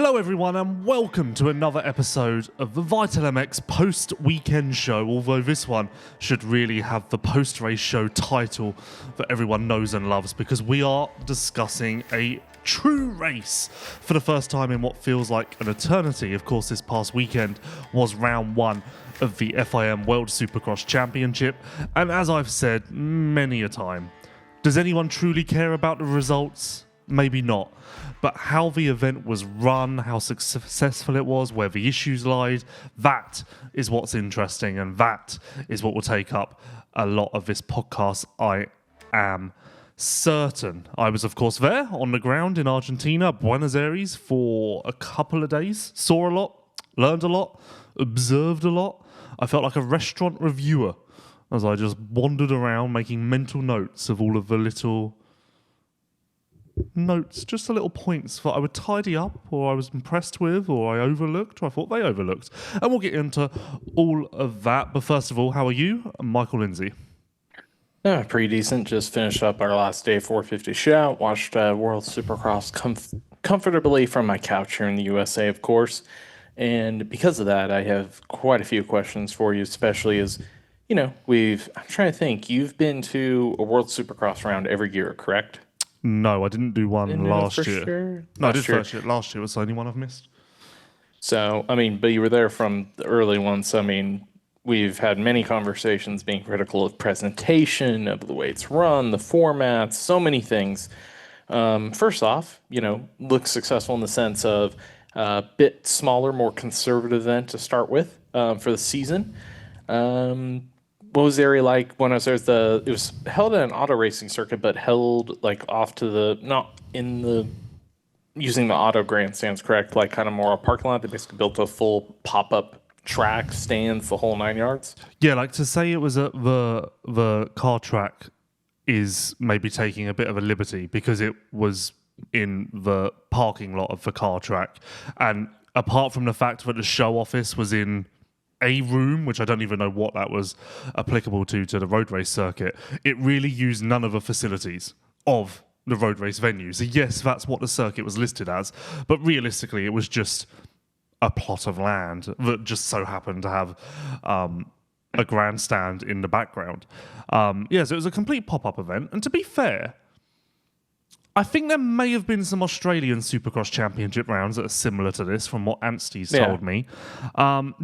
Hello everyone and welcome to another episode of the Vital MX post-weekend show, although this one should really have the post-race show title that everyone knows and loves, because we are discussing a true race for the first time in what feels like an eternity. Of course, this past weekend was round one of the FIM World Supercross Championship, and as I've said many a time, does anyone truly care about the results? Maybe not. But how the event was run, how successful it was, where the issues lied, that is what's interesting, and that is what will take up a lot of this podcast, I am certain. I was, of course, there on the ground in Argentina, Buenos Aires, for a couple of days. Saw a lot, learned a lot, observed a lot. I felt like a restaurant reviewer as I just wandered around making mental notes of all of the little notes, just the little points that I would tidy up, or I was impressed with, or I overlooked, or I thought they overlooked. And we'll get into all of that. But first of all, how are you? I'm Michael Lindsay. Pretty decent. Just finished up our last day 450 shout. Watched World Supercross comfortably from my couch here in the USA, of course. And because of that, I have quite a few questions for you, especially as, you know, I'm trying to think, you've been to a World Supercross round every year, correct? No, I didn't do one last year. Sure? No, I did first year. Last year was the only one I've missed. So, I mean, but you were there from the early ones. So, I mean, we've had many conversations being critical of presentation, of the way it's run, the formats, so many things. First off, you know, looks successful in the sense of a bit smaller, more conservative event to start with for the season. What was the area like when I was there? It was held at an auto racing circuit, but held like off to using the auto grandstands, correct? Like kind of more a parking lot. They basically built a full pop-up track, stands, the whole 9 yards. Yeah, like to say it was at the car track is maybe taking a bit of a liberty, because it was in the parking lot of the car track. And apart from the fact that the show office was in a room, which I don't even know what that was applicable to the road race circuit, it really used none of the facilities of the road race venue. So yes, that's what the circuit was listed as, but realistically it was just a plot of land that just so happened to have a grandstand in the background. So it was a complete pop-up event, and to be fair, I think there may have been some Australian Supercross Championship rounds that are similar to this, from what Anstie's told me.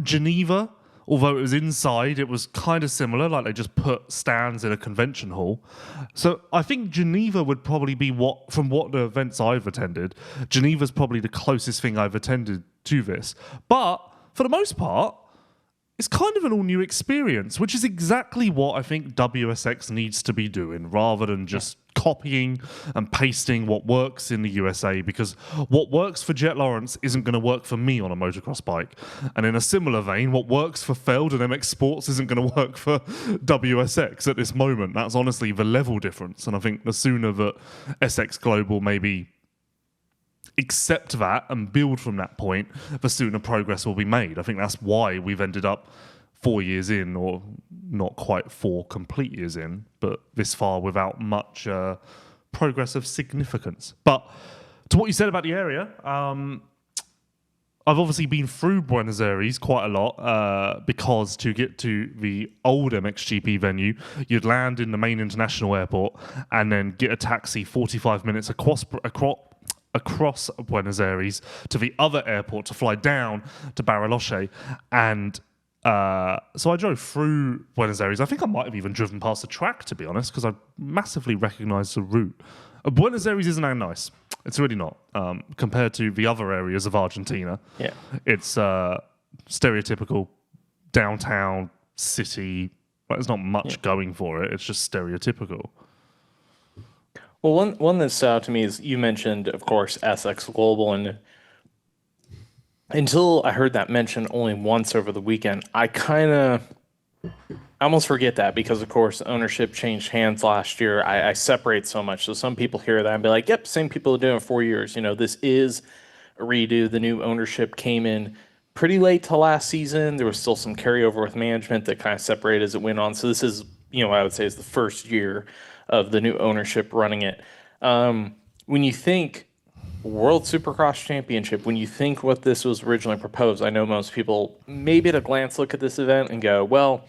Geneva, although it was inside, it was kind of similar, like they just put stands in a convention hall. So I think Geneva would probably be from what the events I've attended, Geneva's probably the closest thing I've attended to this. But for the most part, it's kind of an all-new experience, which is exactly what I think WSX needs to be doing, rather than just copying and pasting what works in the USA, because what works for Jet Lawrence isn't going to work for me on a motocross bike. And in a similar vein, what works for Feld and MX Sports isn't going to work for WSX at this moment. That's honestly the level difference. And I think the sooner that SX Global maybe accept that and build from that point, the sooner progress will be made. I think that's why we've ended up 4 years in, or not quite 4 complete years in, but this far without much progress of significance. But to what you said about the area, I've obviously been through Buenos Aires quite a lot, because to get to the old MXGP venue, you'd land in the main international airport and then get a taxi 45 minutes across Buenos Aires to the other airport to fly down to Bariloche. And so I drove through Buenos Aires. I think I might have even driven past the track, to be honest, because I massively recognised the route. Buenos Aires isn't that nice. It's really not, compared to the other areas of Argentina. Yeah, it's stereotypical downtown city. There's not much going for it. It's just stereotypical. Well, one that stood out to me is you mentioned, of course, SX Global, and until I heard that mentioned only once over the weekend, I almost forget that, because, of course, ownership changed hands last year. I separate so much. So some people hear that and be like, yep, same people are doing it 4 years. You know, this is a redo. The new ownership came in pretty late to last season. There was still some carryover with management that kind of separated as it went on. So this is, you know, I would say is the first year of the new ownership running it. When you think World Supercross Championship, when you think what this was originally proposed, I know most people maybe at a glance look at this event and go, well,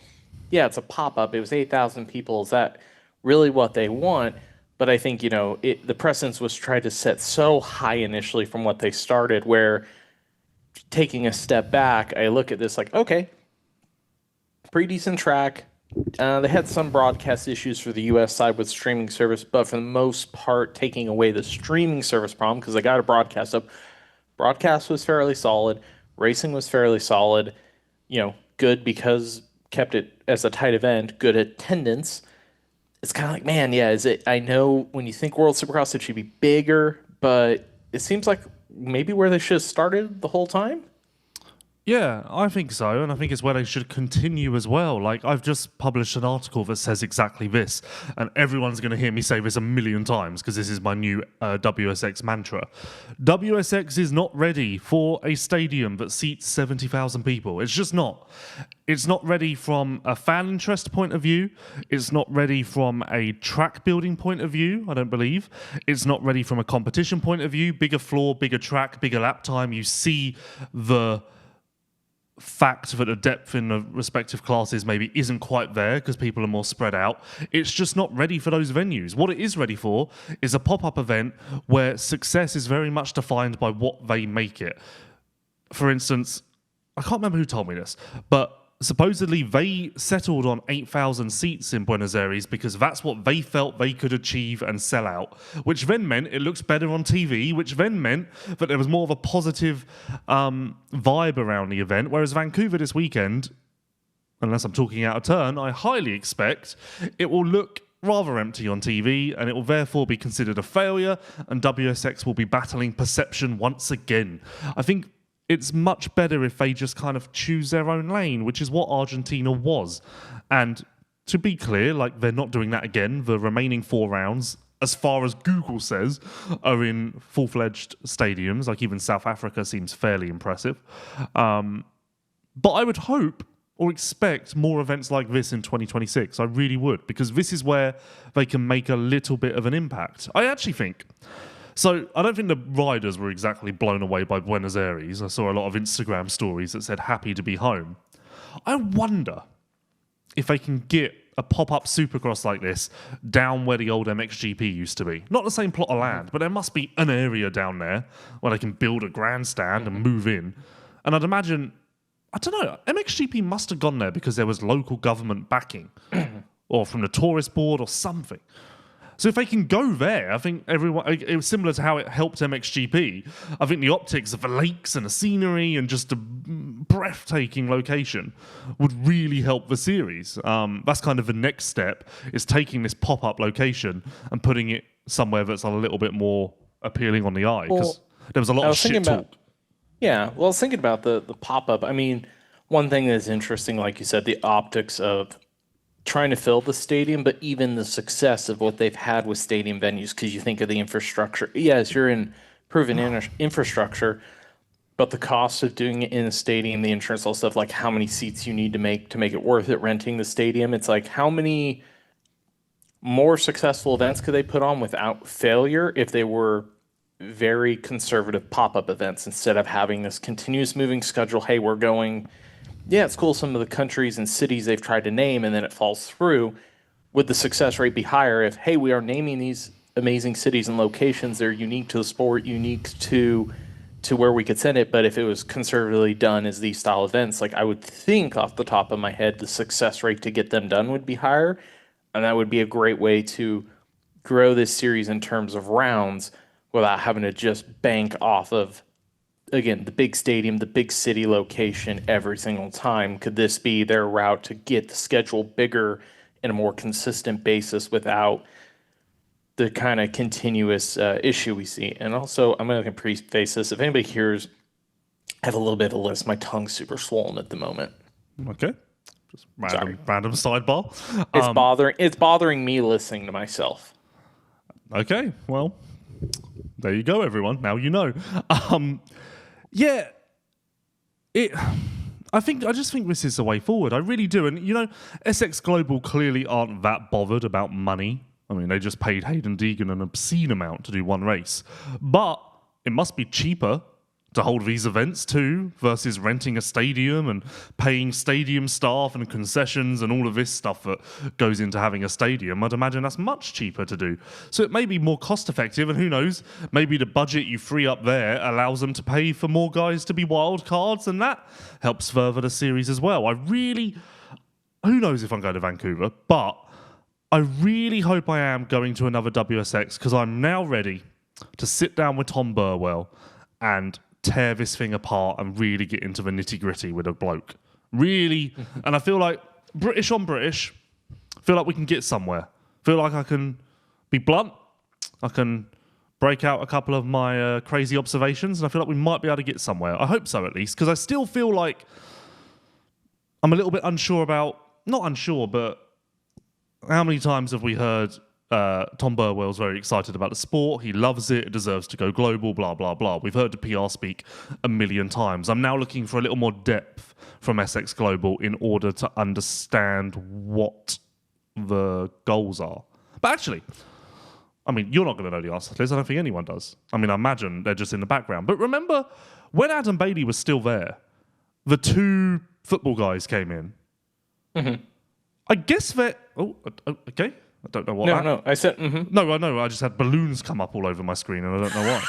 yeah, it's a pop-up. It was 8,000 people. Is that really what they want? But I think, the precedence was tried to set so high initially from what they started, where taking a step back, I look at this like, okay, pretty decent track. They had some broadcast issues for the U.S. side with streaming service, but for the most part, taking away the streaming service problem, because they got a broadcast up. Broadcast was fairly solid. Racing was fairly solid. Good because kept it as a tight event. Good attendance. It's kind of like, man, yeah, is it? I know when you think World Supercross, it should be bigger, but it seems like maybe where they should have started the whole time. Yeah, I think so, and I think it's where they should continue as well. Like, I've just published an article that says exactly this, and everyone's going to hear me say this a million times because this is my new WSX mantra. WSX is not ready for a stadium that seats 70,000 people. It's just not. It's not ready from a fan interest point of view. It's not ready from a track building point of view, I don't believe. It's not ready from a competition point of view. Bigger floor, bigger track, bigger lap time. You see the fact that the depth in the respective classes maybe isn't quite there because people are more spread out. It's just not ready for those venues. What it is ready for is a pop-up event where success is very much defined by what they make it. For instance, I can't remember who told me this, but supposedly they settled on 8,000 seats in Buenos Aires because that's what they felt they could achieve and sell out, which then meant it looks better on TV, which then meant that there was more of a positive vibe around the event, whereas Vancouver this weekend, unless I'm talking out of turn, I highly expect it will look rather empty on TV, and it will therefore be considered a failure, and WSX will be battling perception once again. I think it's much better if they just kind of choose their own lane, which is what Argentina was. And to be clear, like, they're not doing that again. The remaining 4 rounds, as far as Google says, are in full-fledged stadiums. Like, even South Africa seems fairly impressive. But I would hope or expect more events like this in 2026. I really would, because this is where they can make a little bit of an impact. I actually think. So I don't think the riders were exactly blown away by Buenos Aires. I saw a lot of Instagram stories that said happy to be home. I wonder if they can get a pop-up supercross like this down where the old MXGP used to be. Not the same plot of land, but there must be an area down there where they can build a grandstand and move in. And I'd imagine, I don't know, MXGP must have gone there because there was local government backing or from the tourist board or something. So if they can go there, I think everyone, it was similar to how it helped MXGP. I think the optics of the lakes and the scenery and just a breathtaking location would really help the series. That's kind of the next step, is taking this pop-up location and putting it somewhere that's a little bit more appealing on the eye, because there was a lot of shit talk. Yeah, well, I was thinking about the pop-up. I mean, one thing that's interesting, like you said, the optics of trying to fill the stadium, but even the success of what they've had with stadium venues, because you think of the infrastructure. Yes, you're in proven infrastructure, but the cost of doing it in a stadium, the insurance, all stuff, like how many seats you need to make it worth it renting the stadium. It's like, how many more successful events could they put on without failure if they were very conservative pop-up events instead of having this continuous moving schedule? Hey, we're going... Yeah, it's cool some of the countries and cities they've tried to name and then it falls through. Would the success rate be higher if, hey, we are naming these amazing cities and locations, they're unique to the sport, unique to where we could send it, but if it was conservatively done as these style events, like, I would think off the top of my head the success rate to get them done would be higher, and that would be a great way to grow this series in terms of rounds without having to just bank off of, again, the big stadium, the big city location every single time. Could this be their route to get the schedule bigger in a more consistent basis without the kind of continuous issue we see? And also, I'm going to preface this. If anybody hears, I have a little bit of a list. My tongue's super swollen at the moment. Okay. Just random sidebar. It's bothering me listening to myself. Okay, well, there you go, everyone. Now you know. Yeah, I just think this is the way forward. I really do. And, SX Global clearly aren't that bothered about money. I mean, they just paid Hayden Deegan an obscene amount to do one race. But it must be cheaper to hold these events too versus renting a stadium and paying stadium staff and concessions and all of this stuff that goes into having a stadium. I'd imagine that's much cheaper to do. So it may be more cost effective, and who knows, maybe the budget you free up there allows them to pay for more guys to be wild cards, and that helps further the series as well. Who knows if I'm going to Vancouver, but I really hope I am going to another WSX, because I'm now ready to sit down with Tom Burwell and tear this thing apart and really get into the nitty-gritty with a bloke. Really. And I feel like British on British, feel like we can get somewhere. Feel like I can be blunt. I can break out a couple of my crazy observations, and I feel like we might be able to get somewhere. I hope so, at least, because I still feel like I'm a little bit unsure about, not unsure, but how many times have we heard Tom Burwell's very excited about the sport, he loves it, it deserves to go global, blah, blah, blah. We've heard the PR speak a million times. I'm now looking for a little more depth from SX Global in order to understand what the goals are. But actually, I mean, you're not going to know the answer to this. I don't think anyone does. I mean, I imagine they're just in the background. But remember, when Adam Bailey was still there, the two football guys came in. Mm-hmm. I guess that... Oh, okay. I don't know what. No. I said. Mm-hmm. No, I know. I just had balloons come up all over my screen, and I don't know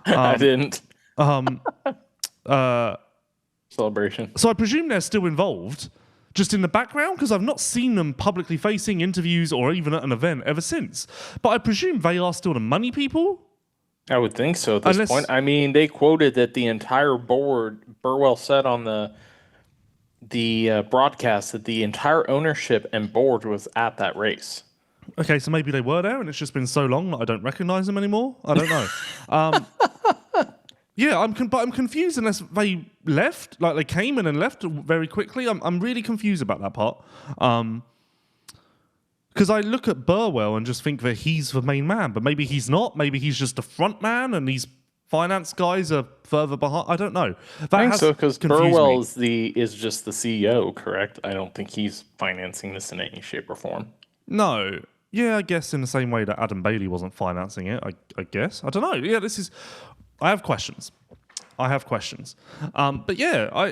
why. I didn't. Celebration. So I presume they're still involved, just in the background, because I've not seen them publicly facing interviews or even at an event ever since. But I presume they are still the money people. I would think so at this point. I mean, they quoted that the entire board. Burwell said on the broadcast that the entire ownership and board was at that race. Okay, so maybe they were there, and it's just been so long that I don't recognise them anymore. I don't know. Yeah, I'm confused unless they left, like they came in and left very quickly. I'm really confused about that part. Because I look at Burwell and just think that he's the main man, but maybe he's not. Maybe he's just the front man, and these finance guys are further behind. I don't know. I think so, because Burwell is just the CEO, correct? I don't think he's financing this in any shape or form. No. Yeah, I guess in the same way that Adam Bailey wasn't financing it, I guess. I don't know. Yeah, I have questions. But yeah,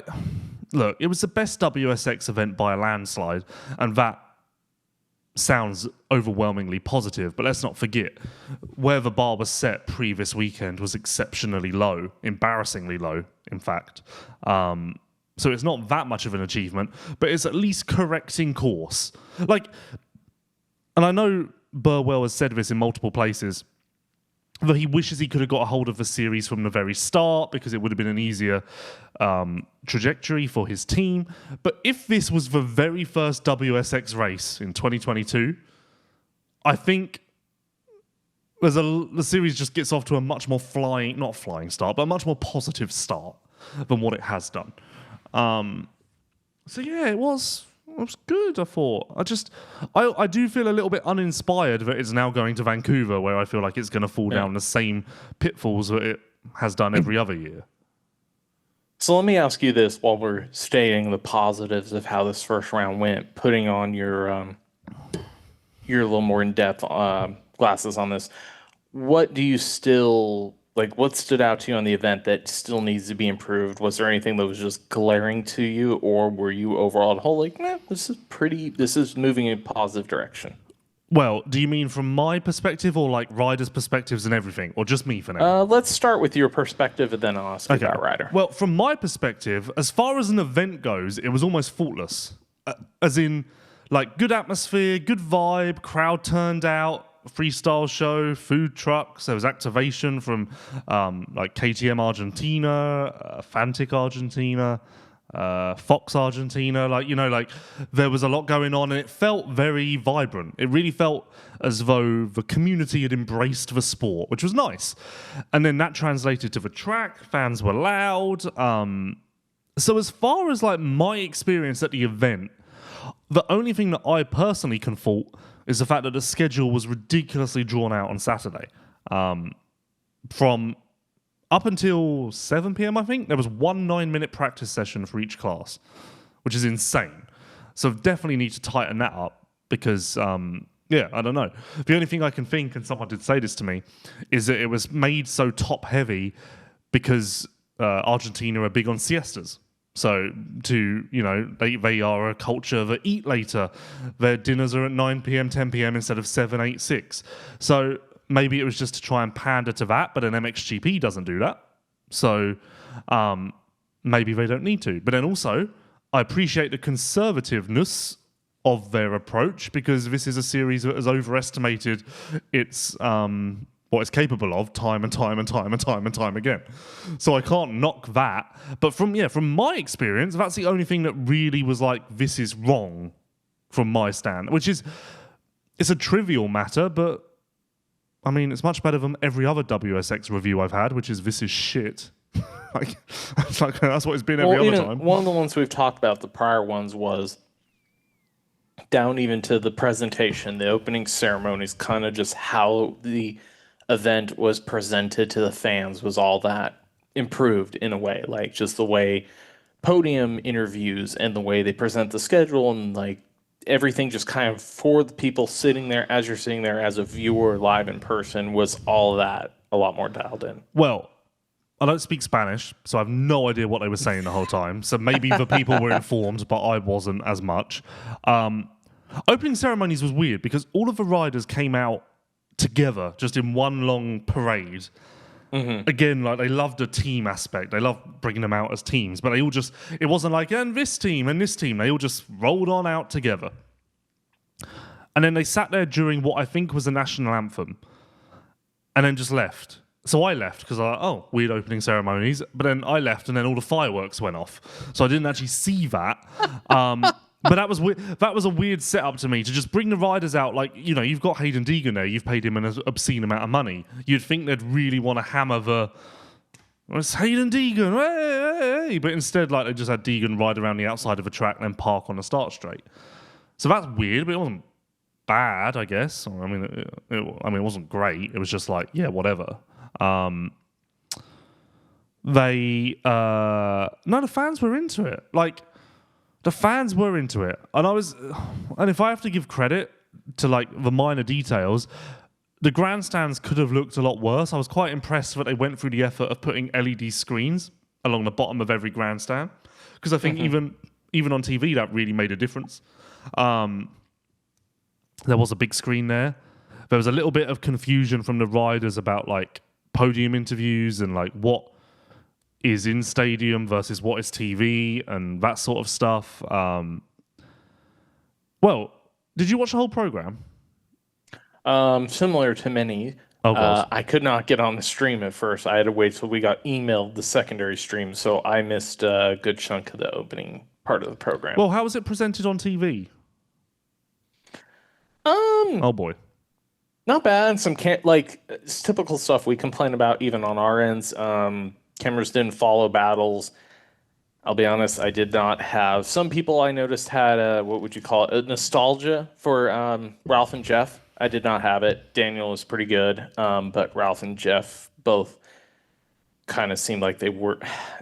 look, it was the best WSX event by a landslide, and that sounds overwhelmingly positive, but let's not forget where the bar was set previous weekend was exceptionally low, embarrassingly low, in fact. So it's not that much of an achievement, but it's at least correcting course. And I know Burwell has said this in multiple places, that he wishes he could have got a hold of the series from the very start because it would have been an easier trajectory for his team. But if this was the very first WSX race in 2022, I think the series just gets off to a much more not flying start, but a much more positive start than what it has done. So yeah, it was good, I thought. I do feel a little bit uninspired that it's now going to Vancouver, where I feel like it's going to fall down the same pitfalls that it has done every other year. So let me ask you this while we're stating the positives of how this first round went, putting on your little more in-depth glasses on this. What do you still... what stood out to you on the event that still needs to be improved? Was there anything that was just glaring to you, or were you overall the whole this is moving in a positive direction? Well, do you mean from my perspective, or riders' perspectives and everything, or just me for now? Let's start with your perspective, and then I'll ask you about rider. Well, from my perspective, as far as an event goes, it was almost faultless. As in, good atmosphere, good vibe, crowd turned out, freestyle show, food trucks. There was activation from KTM Argentina, Fantic Argentina, Fox Argentina. There was a lot going on, and it felt very vibrant. It really felt as though the community had embraced the sport, which was nice. And then that translated to the track. Fans were loud. So as far as my experience at the event, the only thing that I personally can fault is the fact that the schedule was ridiculously drawn out on Saturday. From up until 7 p.m, I think, there was one 9-minute practice session for each class, which is insane. So definitely need to tighten that up, because Yeah, I don't know. The only thing I can think, and someone did say this to me, is that it was made so top heavy because Argentina are big on siestas. So they are a culture that eat later. Their dinners are at 9 p.m., 10 p.m. instead of 7, 8, 6. So maybe it was just to try and pander to that, but an MXGP doesn't do that. So maybe they don't need to. But then also, I appreciate the conservativeness of their approach, because this is a series that has overestimated its what it's capable of time and time and time and time and time again. So I can't knock that. But from my experience, that's the only thing that really was like, this is wrong from my stand, which is, it's a trivial matter, but I mean, it's much better than every other WSX review I've had, which is, this is shit. That's what it's been every other time. One of the ones we've talked about, the prior ones, was down even to the presentation, the opening ceremonies, kind of just how the event was presented to the fans was all that improved in a way. Like just the way podium interviews and the way they present the schedule and like everything just kind of for the people sitting there as you're sitting there as a viewer live in person was all that a lot more dialed in. Well, I don't speak Spanish, so I have no idea what they were saying the whole time. So maybe the people were informed, but I wasn't as much. Opening ceremonies was weird because all of the riders came out together, just in one long parade. Mm-hmm. Again, like, they loved the team aspect. They loved bringing them out as teams, but they all just, it wasn't like, and this team and this team. They all just rolled on out together. And then they sat there during what I think was the national anthem and then just left. So I left because I was like, oh, weird opening ceremonies. But then I left and then all the fireworks went off. So I didn't actually see that. But that was that was a weird setup to me, to just bring the riders out. Like, you've got Hayden Deegan there. You've paid him an obscene amount of money. You'd think they'd really want to hammer it's Hayden Deegan, hey, hey. But instead, like, they just had Deegan ride around the outside of a track and then park on the start straight. So that's weird, but it wasn't bad, I guess. I mean, it wasn't great. It was just like, yeah, whatever. No, the fans were into it. Like, the fans were into it. And if I have to give credit to, like, the minor details, the grandstands could have looked a lot worse. I was quite impressed that they went through the effort of putting LED screens along the bottom of every grandstand, because I think even on TV that really made a difference. There was a big screen there. There was a little bit of confusion from the riders about, like, podium interviews and, like, what is in stadium versus what is TV and that sort of stuff. Well, did you watch the whole program? Similar to many. I could not get on the stream at first. I had to wait till we got emailed the secondary stream, so I missed a good chunk of the opening part of the program. Well, how was it presented on TV? Oh boy. Not bad. It's typical stuff we complain about even on our ends. Cameras didn't follow battles. I'll be honest, I did not have. Some people I noticed had what would you call it? A nostalgia for Ralph and Jeff. I did not have it. Daniel was pretty good, but Ralph and Jeff both kind of seemed like they were.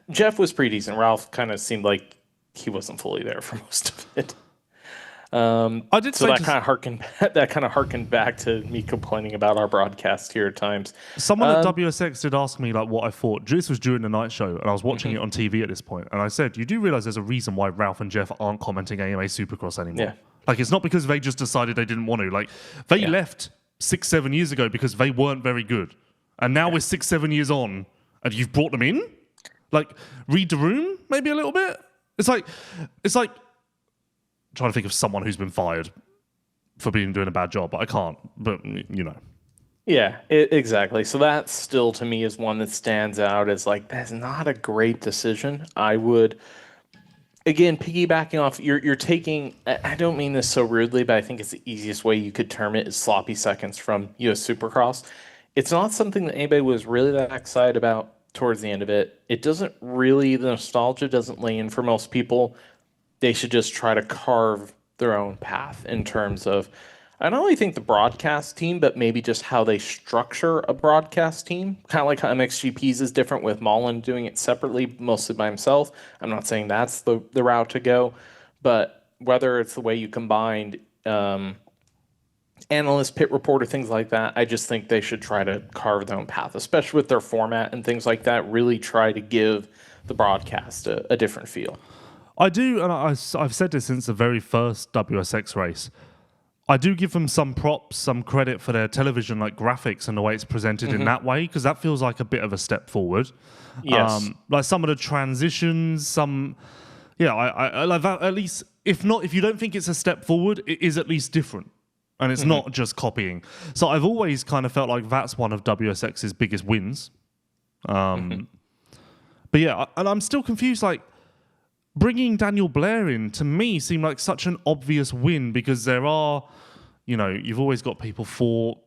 Jeff was pretty decent. Ralph kind of seemed like he wasn't fully there for most of it. I did so that kind of harkened back to me complaining about our broadcast here at times. Someone at WSX did ask me, like, what I thought. This was during the night show, and I was watching it on TV at this point, and I said, you do realize there's a reason why Ralph and Jeff aren't commenting AMA Supercross anymore. Yeah. Like, it's not because they just decided they didn't want to. Like, they left 6-7 years ago because they weren't very good, and now we're 6-7 years on, and you've brought them in. Like, read the room maybe a little bit. It's like trying to think of someone who's been fired for doing a bad job, but I can't. But Yeah, exactly. So that still to me is one that stands out as like, that's not a great decision. I would, again, piggybacking off, you're taking, I don't mean this so rudely, but I think it's the easiest way you could term it is sloppy seconds from US Supercross. It's not something that anybody was really that excited about towards the end of it. It doesn't really, the nostalgia doesn't lay in for most people. They should just try to carve their own path in terms of, I don't only think the broadcast team, but maybe just how they structure a broadcast team. Kind of like how MXGP's is different with Mullen doing it separately, mostly by himself. I'm not saying that's the route to go, but whether it's the way you combined analyst, pit reporter, things like that. I just think they should try to carve their own path, especially with their format and things like that. Really try to give the broadcast a different feel. I do, and I've said this since the very first WSX race. I do give them some props, some credit for their television like graphics and the way it's presented in that way, because that feels like a bit of a step forward. Yes. Like some of the transitions, I like that. At least, if you don't think it's a step forward, it is at least different. And it's not just copying. So I've always kind of felt like that's one of WSX's biggest wins. But yeah, and I'm still confused, like, bringing Daniel Blair in, to me, seemed like such an obvious win because there are, you've always got people for,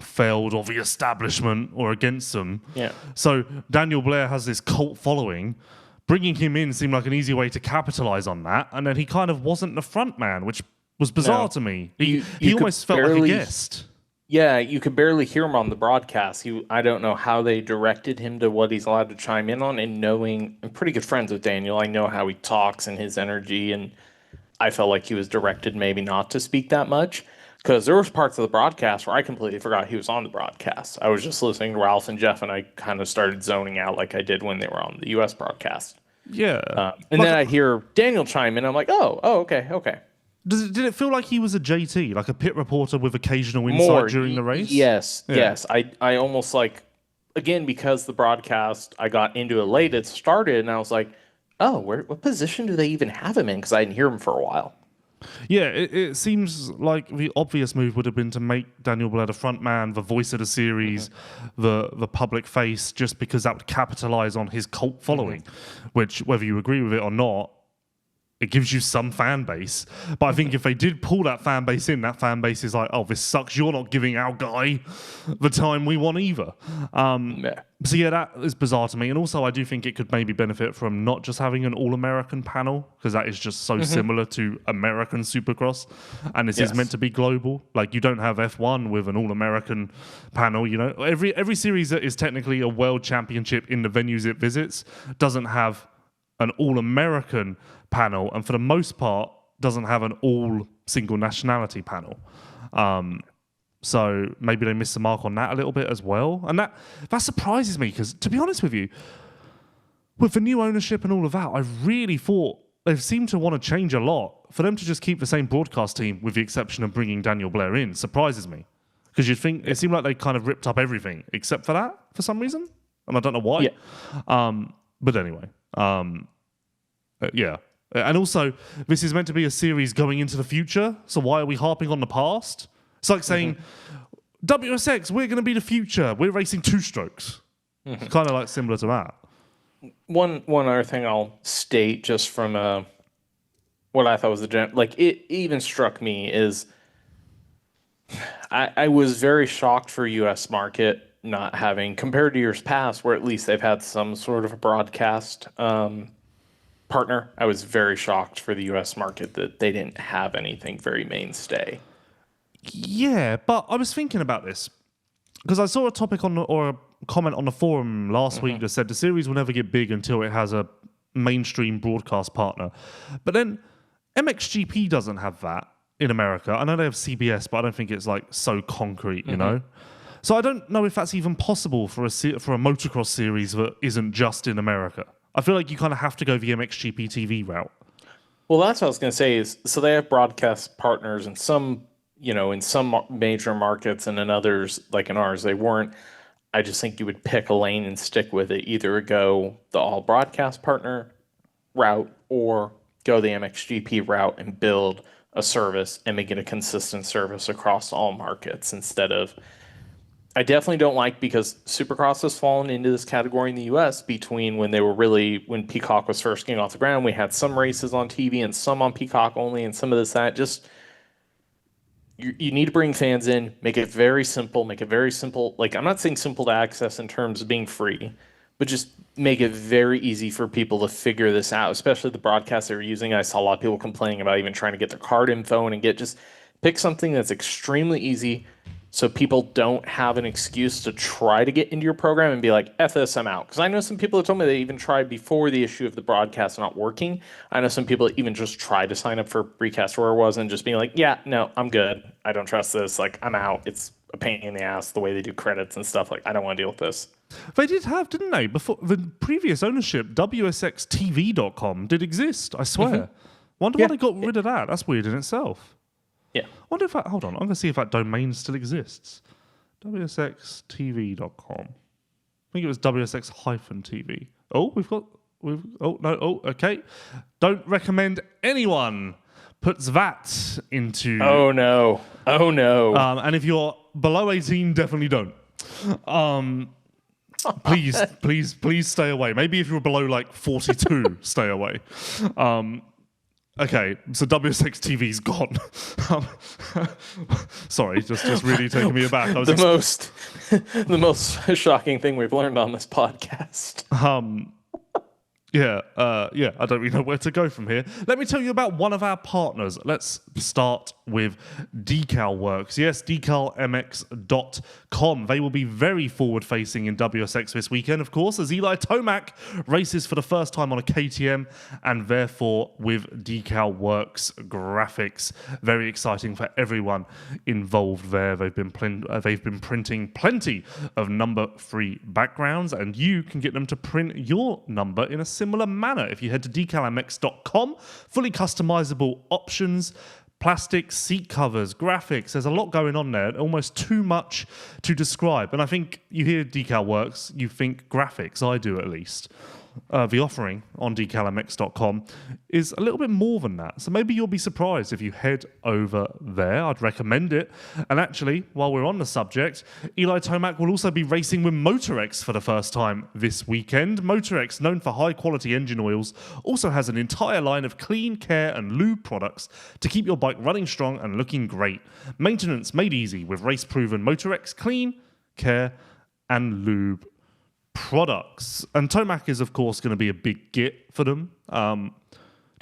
failed, or the establishment, or against them. Yeah. So Daniel Blair has this cult following. Bringing him in seemed like an easy way to capitalize on that. And then he kind of wasn't the front man, which was bizarre to me. He almost felt like a guest. Yeah, you could barely hear him on the broadcast. I don't know how they directed him to what he's allowed to chime in on, and I'm pretty good friends with Daniel. I know how he talks and his energy, and I felt like he was directed maybe not to speak that much, because there was parts of the broadcast where I completely forgot he was on the broadcast. I was just listening to Ralph and Jeff, and I kind of started zoning out like I did when they were on the U.S. broadcast. Yeah. And then I hear Daniel chime in, I'm like, oh, okay. Did it feel like he was a JT, like a pit reporter with occasional insight during the race? Yes. I almost like, again, because the broadcast, I got into it late, it started, and I was like, oh, what position do they even have him in? Because I didn't hear him for a while. Yeah, it seems like the obvious move would have been to make Daniel Blair the front man, the voice of the series, the public face, just because that would capitalize on his cult following, which, whether you agree with it or not, it gives you some fan base. But I think if they did pull that fan base in, that fan base is like, oh, this sucks. You're not giving our guy the time we want either. So yeah, that is bizarre to me. And also I do think it could maybe benefit from not just having an all-American panel, because that is just so similar to American Supercross. And this is meant to be global. Like, you don't have F1 with an all-American panel, Every series that is technically a world championship in the venues it visits doesn't have an all-American panel, and for the most part doesn't have an all single nationality panel. So maybe they missed the mark on that a little bit as well. And that surprises me, because to be honest with you, with the new ownership and all of that, I really thought they seemed to want to change a lot. For them to just keep the same broadcast team, with the exception of bringing Daniel Blair in, surprises me. Because you'd think it seemed like they kind of ripped up everything except for that for some reason. And I don't know why. Yeah. But anyway. Yeah. And also, this is meant to be a series going into the future, so why are we harping on the past? It's like saying, WSX, we're going to be the future. We're racing two strokes. It's kind of like similar to that. One other thing I'll state, just from what I thought was it even struck me is I was very shocked for U.S. market not having, compared to years past, where at least they've had some sort of a broadcast partner. I was very shocked for the U.S. market that they didn't have anything very mainstay. Yeah, but I was thinking about this because I saw a topic or a comment on the forum last week that said the series will never get big until it has a mainstream broadcast partner. But then MXGP doesn't have that in America. I know they have CBS, but I don't think it's like so concrete, you know? So I don't know if that's even possible for a motocross series that isn't just in America. I feel like you kind of have to go the MXGP TV route. Well, that's what I was going to say is, so they have broadcast partners in some, in some major markets, and in others, like in ours, they weren't. I just think you would pick a lane and stick with it. Either go the all broadcast partner route or go the MXGP route and build a service and make it a consistent service across all markets instead of. I definitely don't like, because Supercross has fallen into this category in the U.S. between when Peacock was first getting off the ground. We had some races on TV and some on Peacock only, and some of this, that. Just, you need to bring fans in, make it very simple, Like, I'm not saying simple to access in terms of being free, but just make it very easy for people to figure this out, especially the broadcast they were using. I saw a lot of people complaining about even trying to get their card info and just pick something that's extremely easy. so people don't have an excuse to try to get into your program and be like, F this, I'm out. Because I know some people that told me they even tried before the issue of the broadcast not working. I know some people that even just tried to sign up for Recast where it was and just being like, yeah, no, I'm good. I don't trust this. Like, I'm out. It's a pain in the ass the way they do credits and stuff. Like, I don't want to deal with this. They did have, didn't they? Before the previous ownership, WSXTV.com did exist, I swear. Mm-hmm. Wonder why they got rid of that. That's weird in itself. Yeah. Wonder if that, hold on, I'm going to see if that domain still exists. WSXTV.com. I think it was WSX-TV. Okay. Don't recommend anyone puts that into... Oh, no. And if you're below 18, definitely don't. Please stay away. Maybe if you're below like 42, stay away. Okay, so WSX TV's gone. Sorry, just really taking me aback. The most shocking thing we've learned on this podcast. Yeah, I don't really know where to go from here. Let me tell you about one of our partners. Let's start with DeCal Works. Yes, decalmx.com. They will be very forward-facing in WSX this weekend, of course, as Eli Tomac races for the first time on a KTM, and therefore with DeCal Works graphics. Very exciting for everyone involved there. They've been printing plenty of number-free backgrounds, and you can get them to print your number in a similar manner if you head to decalmx.com. Fully customizable options, plastics, seat covers, graphics. There's a lot going on there, almost too much to describe. And I think you hear Decal Works, you think graphics. I do, at least. The offering on decalmx.com is a little bit more than that. So maybe you'll be surprised if you head over there. I'd recommend it. And actually, while we're on the subject, Eli Tomac will also be racing with Motorex for the first time this weekend. Motorex, known for high-quality engine oils, also has an entire line of clean, care and lube products to keep your bike running strong and looking great. Maintenance made easy with race-proven Motorex clean, care and lube products. And Tomac is, of course, going to be a big get for them. Do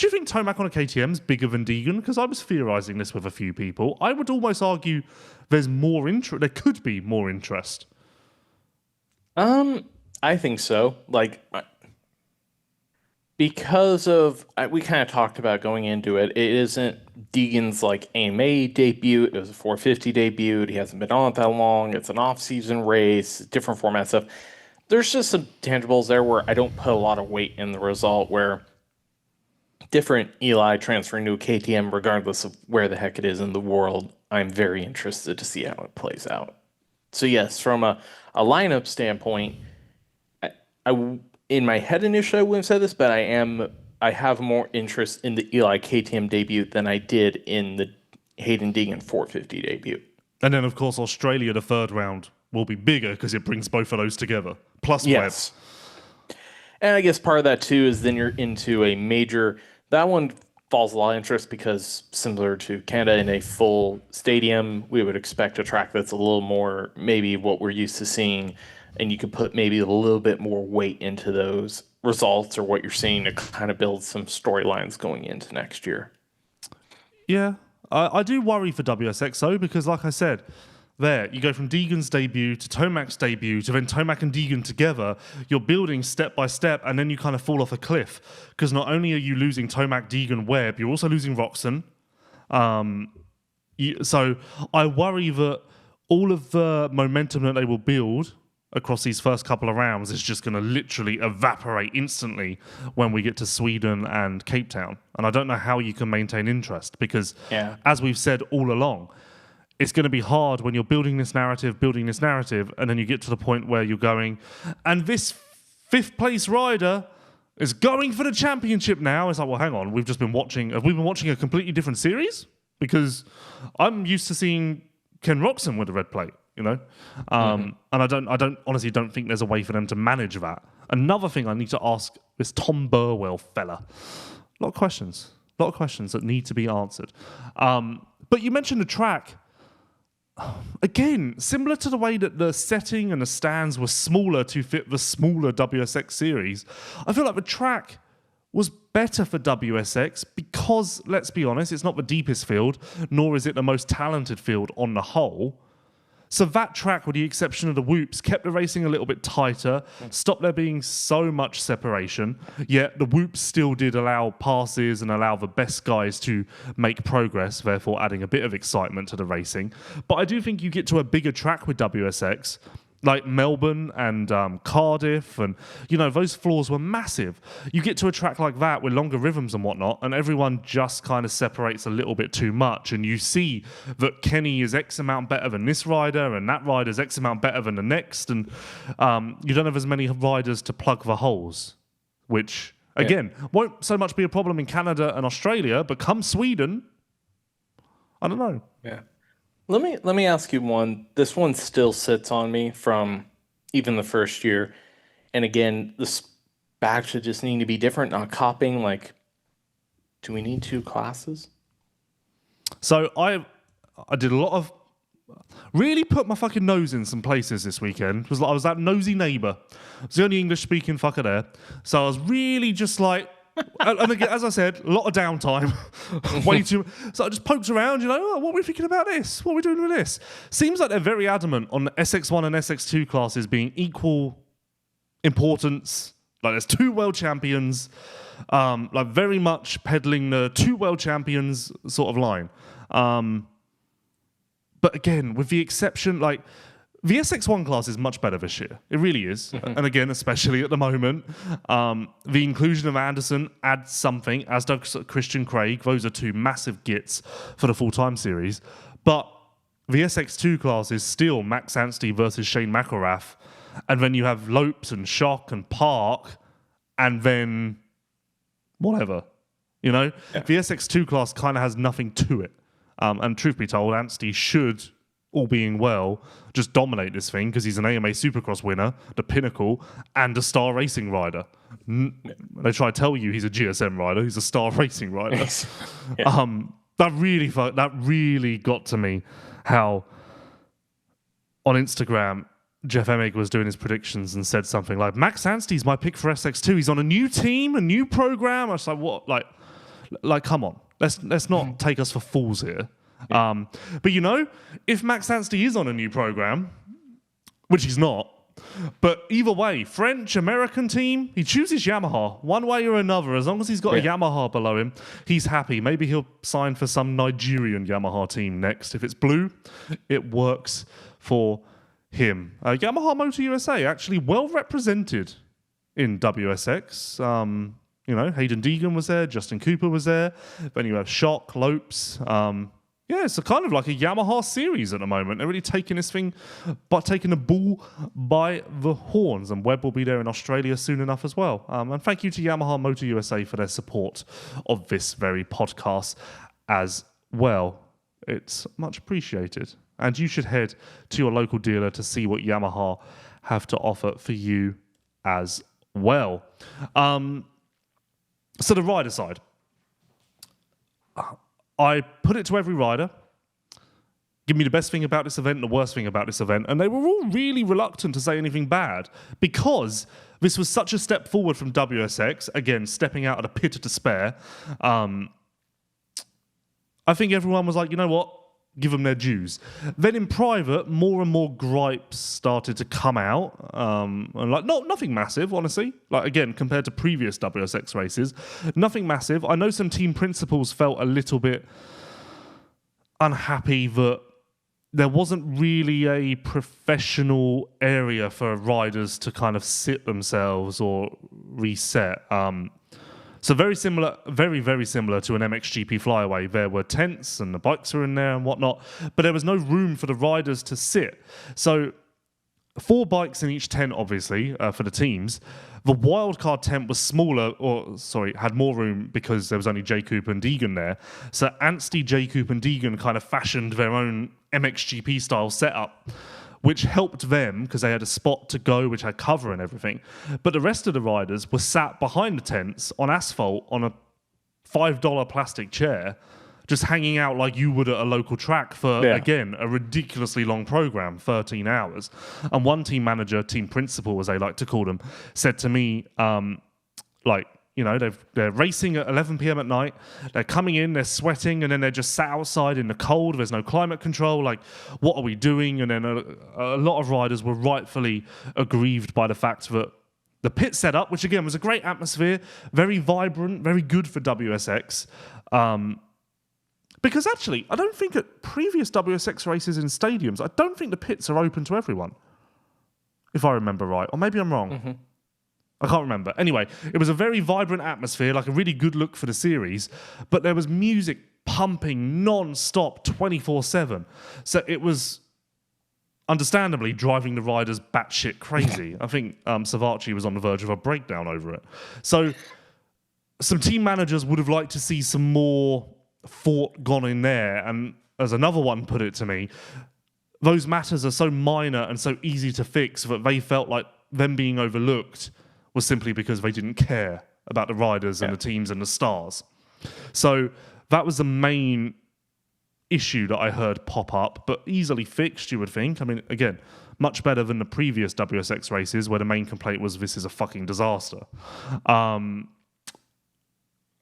you think Tomac on a KTM is bigger than Deegan? Because I was theorising this with a few people. I would almost argue there's more interest. There could be more interest. I think so. Like, because of we kind of talked about going into it. It isn't Deegan's like AMA debut. It was a 450 debut. He hasn't been on it that long. It's an off-season race, different format stuff. There's just some tangibles there where I don't put a lot of weight in the result, where different Eli transferring to a KTM, regardless of where the heck it is in the world, I'm very interested to see how it plays out. So yes, from a lineup standpoint, I in my head initially I wouldn't have said this, but I have more interest in the Eli KTM debut than I did in the Hayden Deegan 450 debut. And then, of course, Australia, the third round, will be bigger because it brings both of those together. Plus yes. Web. And I guess part of that, too, is then you're into a major... That one falls a lot of interest because, similar to Canada, in a full stadium, we would expect a track that's a little more maybe what we're used to seeing, and you could put maybe a little bit more weight into those results or what you're seeing to kind of build some storylines going into next year. Yeah. I do worry for WSX, though, because, like I said... There, you go from Deegan's debut to Tomac's debut to then Tomac and Deegan together. You're building step by step, and then you kind of fall off a cliff. Because not only are you losing Tomac, Deegan, Webb, you're also losing Roczen. So I worry that all of the momentum that they will build across these first couple of rounds is just going to literally evaporate instantly when we get to Sweden and Cape Town. And I don't know how you can maintain interest because, as we've said all along, it's going to be hard when you're building this narrative, and then you get to the point where you're going, and this fifth place rider is going for the championship now. It's like, well, hang on, have we been watching a completely different series? Because I'm used to seeing Ken Roczen with the red plate, you know? And I honestly don't think there's a way for them to manage that. Another thing I need to ask this Tom Burwell fella. A lot of questions that need to be answered. But you mentioned the track. Again, similar to the way that the setting and the stands were smaller to fit the smaller WSX series, I feel like the track was better for WSX because, let's be honest, it's not the deepest field, nor is it the most talented field on the whole. So that track, with the exception of the whoops, kept the racing a little bit tighter, stopped there being so much separation, yet the whoops still did allow passes and allow the best guys to make progress, therefore adding a bit of excitement to the racing. But I do think you get to a bigger track with WSX, like Melbourne and Cardiff, and those floors were massive. You get to a track like that with longer rhythms and whatnot, and everyone just kind of separates a little bit too much, and you see that Kenny is X amount better than this rider, and that rider's X amount better than the next, and you don't have as many riders to plug the holes, which again won't so much be a problem in Canada and Australia, but come Sweden, I don't know. Yeah. Let me ask you one. This one still sits on me from even the first year. And again, this back should just need to be different, not copying. Like, do we need 2 classes? So I did a lot of really put my fucking nose in some places this weekend. I was that nosy neighbour. I was the only English speaking fucker there. So I was really just like, and again, as I said, a lot of downtime. Way too. So I just poked around, what are we thinking about this? What are we doing with this? Seems like they're very adamant on the SX1 and SX2 classes being equal importance. Like there's 2 world champions, like very much peddling the 2 world champions sort of line. But again, with the exception, like the SX1 class is much better this year. It really is. And again, especially at the moment, the inclusion of Anderson adds something, as does Christian Craig. Those are 2 massive gets for the full-time series. But the SX2 class is still Max Anstie versus Shane McElrath. And then you have Lopes and Schock and Park, and then whatever. The SX2 class kind of has nothing to it. And truth be told, Anstie should, all being well, just dominate this thing because he's an AMA Supercross winner, the pinnacle, and a star racing rider. They try to tell you he's a GSM rider, he's a star racing rider. That really got to me how on Instagram Jeff Emig was doing his predictions and said something like, Max Anstie's my pick for SX2. He's on a new team, a new program. I was like, what? Like, come on. Let's not take us for fools here. Yeah. But if Max Anstie is on a new program, which he's not, but either way, French, American team, he chooses Yamaha one way or another. As long as he's got a Yamaha below him, he's happy. Maybe he'll sign for some Nigerian Yamaha team next. If it's blue, it works for him. Yamaha Motor USA actually well represented in WSX. Hayden Deegan was there, Justin Cooper was there. Then you have Schock, Lopes. It's kind of like a Yamaha series at the moment. They're really taking this thing, but taking the bull by the horns. And Webb will be there in Australia soon enough as well. And thank you to Yamaha Motor USA for their support of this very podcast as well. It's much appreciated. And you should head to your local dealer to see what Yamaha have to offer for you as well. So the rider side. I put it to every rider, give me the best thing about this event and the worst thing about this event, and they were all really reluctant to say anything bad because this was such a step forward from WSX, again, stepping out of the pit of despair. I think everyone was like, you know what, give them their dues. Then in private, more and more gripes started to come out, and nothing massive, honestly. Like again, compared to previous WSX races, nothing massive. I know some team principals felt a little bit unhappy that there wasn't really a professional area for riders to kind of sit themselves or reset. So very similar, very, very similar to an MXGP flyaway. There were tents and the bikes were in there and whatnot, but there was no room for the riders to sit. So 4 bikes in each tent, obviously, for the teams. The wildcard tent was smaller, had more room because there was only J. Cooper and Deegan there. So Anstie, J. Cooper and Deegan kind of fashioned their own MXGP style setup, which helped them because they had a spot to go which had cover and everything. But the rest of the riders were sat behind the tents on asphalt on a $5 plastic chair, just hanging out like you would at a local track for, again, a ridiculously long program, 13 hours. And one team manager, team principal, as they like to call them, said to me, You know, they're racing at 11 p.m. at night. They're coming in, they're sweating, and then they're just sat outside in the cold. There's no climate control. Like, what are we doing? And then a lot of riders were rightfully aggrieved by the fact that the pit setup, which again was a great atmosphere, very vibrant, very good for WSX. Because actually, I don't think at previous WSX races in stadiums, I don't think the pits are open to everyone, if I remember right. Or maybe I'm wrong. Mm-hmm. I can't remember. Anyway, it was a very vibrant atmosphere, like a really good look for the series, but there was music pumping non-stop 24/7. So it was understandably driving the riders batshit crazy. I think Savacci was on the verge of a breakdown over it. So some team managers would have liked to see some more thought gone in there. And as another one put it to me, those matters are so minor and so easy to fix that they felt like them being overlooked was simply because they didn't care about the riders and the teams and the stars. So that was the main issue that I heard pop up, but easily fixed, you would think. I mean, again, much better than the previous WSX races where the main complaint was this is a fucking disaster.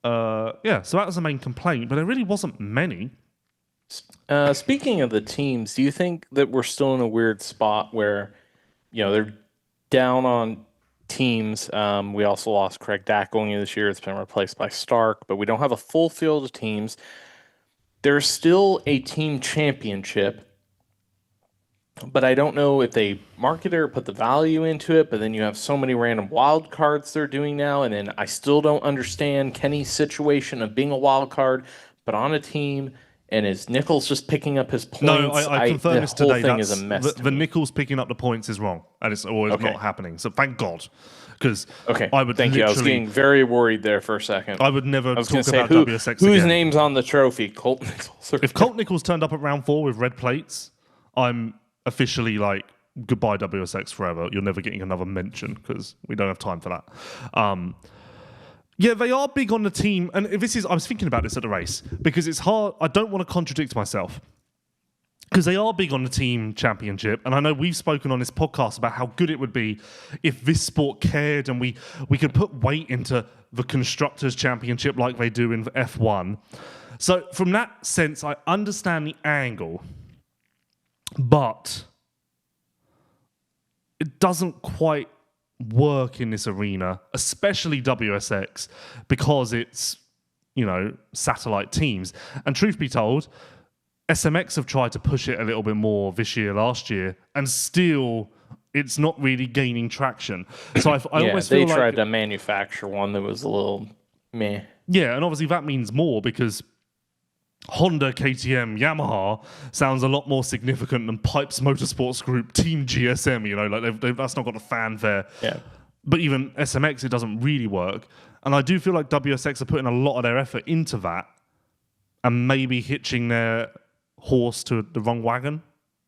So that was the main complaint, but there really wasn't many. Speaking of the teams, do you think that we're still in a weird spot where, you know, they're down on teams? We also lost Craig Dack going into this year. It's been replaced by Stark, but we don't have a full field of teams. There's still a team championship, but I don't know if they market it or put the value into it, but then you have so many random wild cards they're doing now, and then I still don't understand Kenny's situation of being a wild card, but on a team, and is Nichols just picking up his points? No, I confirm this today. The whole thing is a mess. The Nichols picking up the points is wrong, and it's always not happening. So thank God, because I would thank you. I was getting very worried there for a second. I would never talk about WSX whose again. name's on the trophy? Colt Nichols. If Colt Nichols turned up at round 4 with red plates, I'm officially like, goodbye WSX forever. You're never getting another mention because we don't have time for that. Yeah, they are big on the team, and I was thinking about this at the race because it's hard. I don't want to contradict myself because they are big on the team championship, and I know we've spoken on this podcast about how good it would be if this sport cared and we could put weight into the constructors championship like they do in F1. So from that sense, I understand the angle, but it doesn't quite work in this arena, especially WSX, because it's, you know, satellite teams. And truth be told, SMX have tried to push it a little bit more this year, last year, and still it's not really gaining traction. So I always feel like... they tried to manufacture one that was a little meh. Yeah, and obviously that means more because Honda, KTM, Yamaha sounds a lot more significant than Pipes Motorsports Group, Team GSM, you know, like that's not got a fanfare. Yeah. But even SMX, it doesn't really work. And I do feel like WSX are putting a lot of their effort into that and maybe hitching their horse to the wrong wagon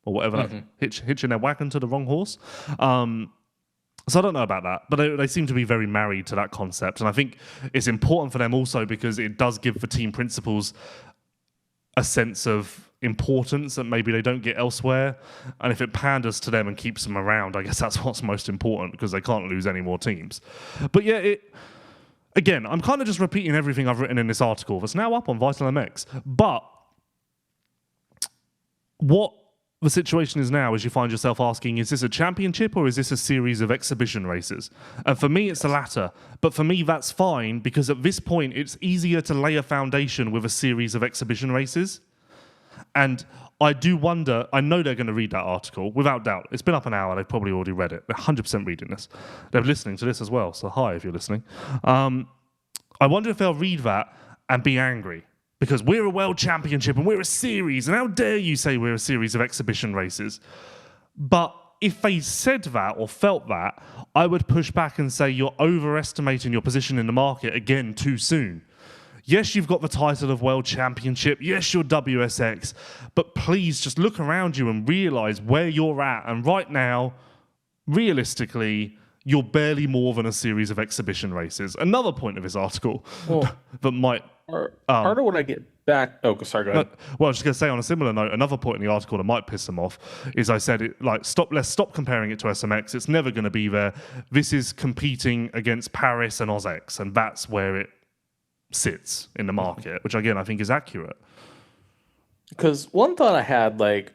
or whatever, hitching their wagon to the wrong horse. So I don't know about that, but they seem to be very married to that concept. And I think it's important for them also because it does give the team principals a sense of importance that maybe they don't get elsewhere. And if it panders to them and keeps them around, I guess that's what's most important because they can't lose any more teams. But yeah, again, I'm kind of just repeating everything I've written in this article that's now up on Vital MX. But what the situation is now is you find yourself asking, is this a championship or is this a series of exhibition races? And for me, it's the latter. But for me, that's fine because at this point, it's easier to lay a foundation with a series of exhibition races. And I do wonder, I know they're going to read that article, without doubt. It's been up an hour, they've probably already read it. They're 100% reading this. They're listening to this as well, so hi if you're listening. I wonder if they'll read that and be angry. Because we're a world championship and we're a series, and how dare you say we're a series of exhibition races? But if they said that or felt that, I would push back and say you're overestimating your position in the market again too soon. Yes, you've got the title of world championship. Yes, you're WSX. But please just look around you and realise where you're at. And right now, realistically, you're barely more than a series of exhibition races. Another point of his article that might Part of what I get back. Oh, sorry. Go No, ahead. well, I was just going to say on a similar note, another point in the article that might piss them off is I said it like let's stop comparing it to SMX. It's never going to be there. This is competing against Paris and OzX, and that's where it sits in the market, which again I think is accurate. Because one thought I had, like,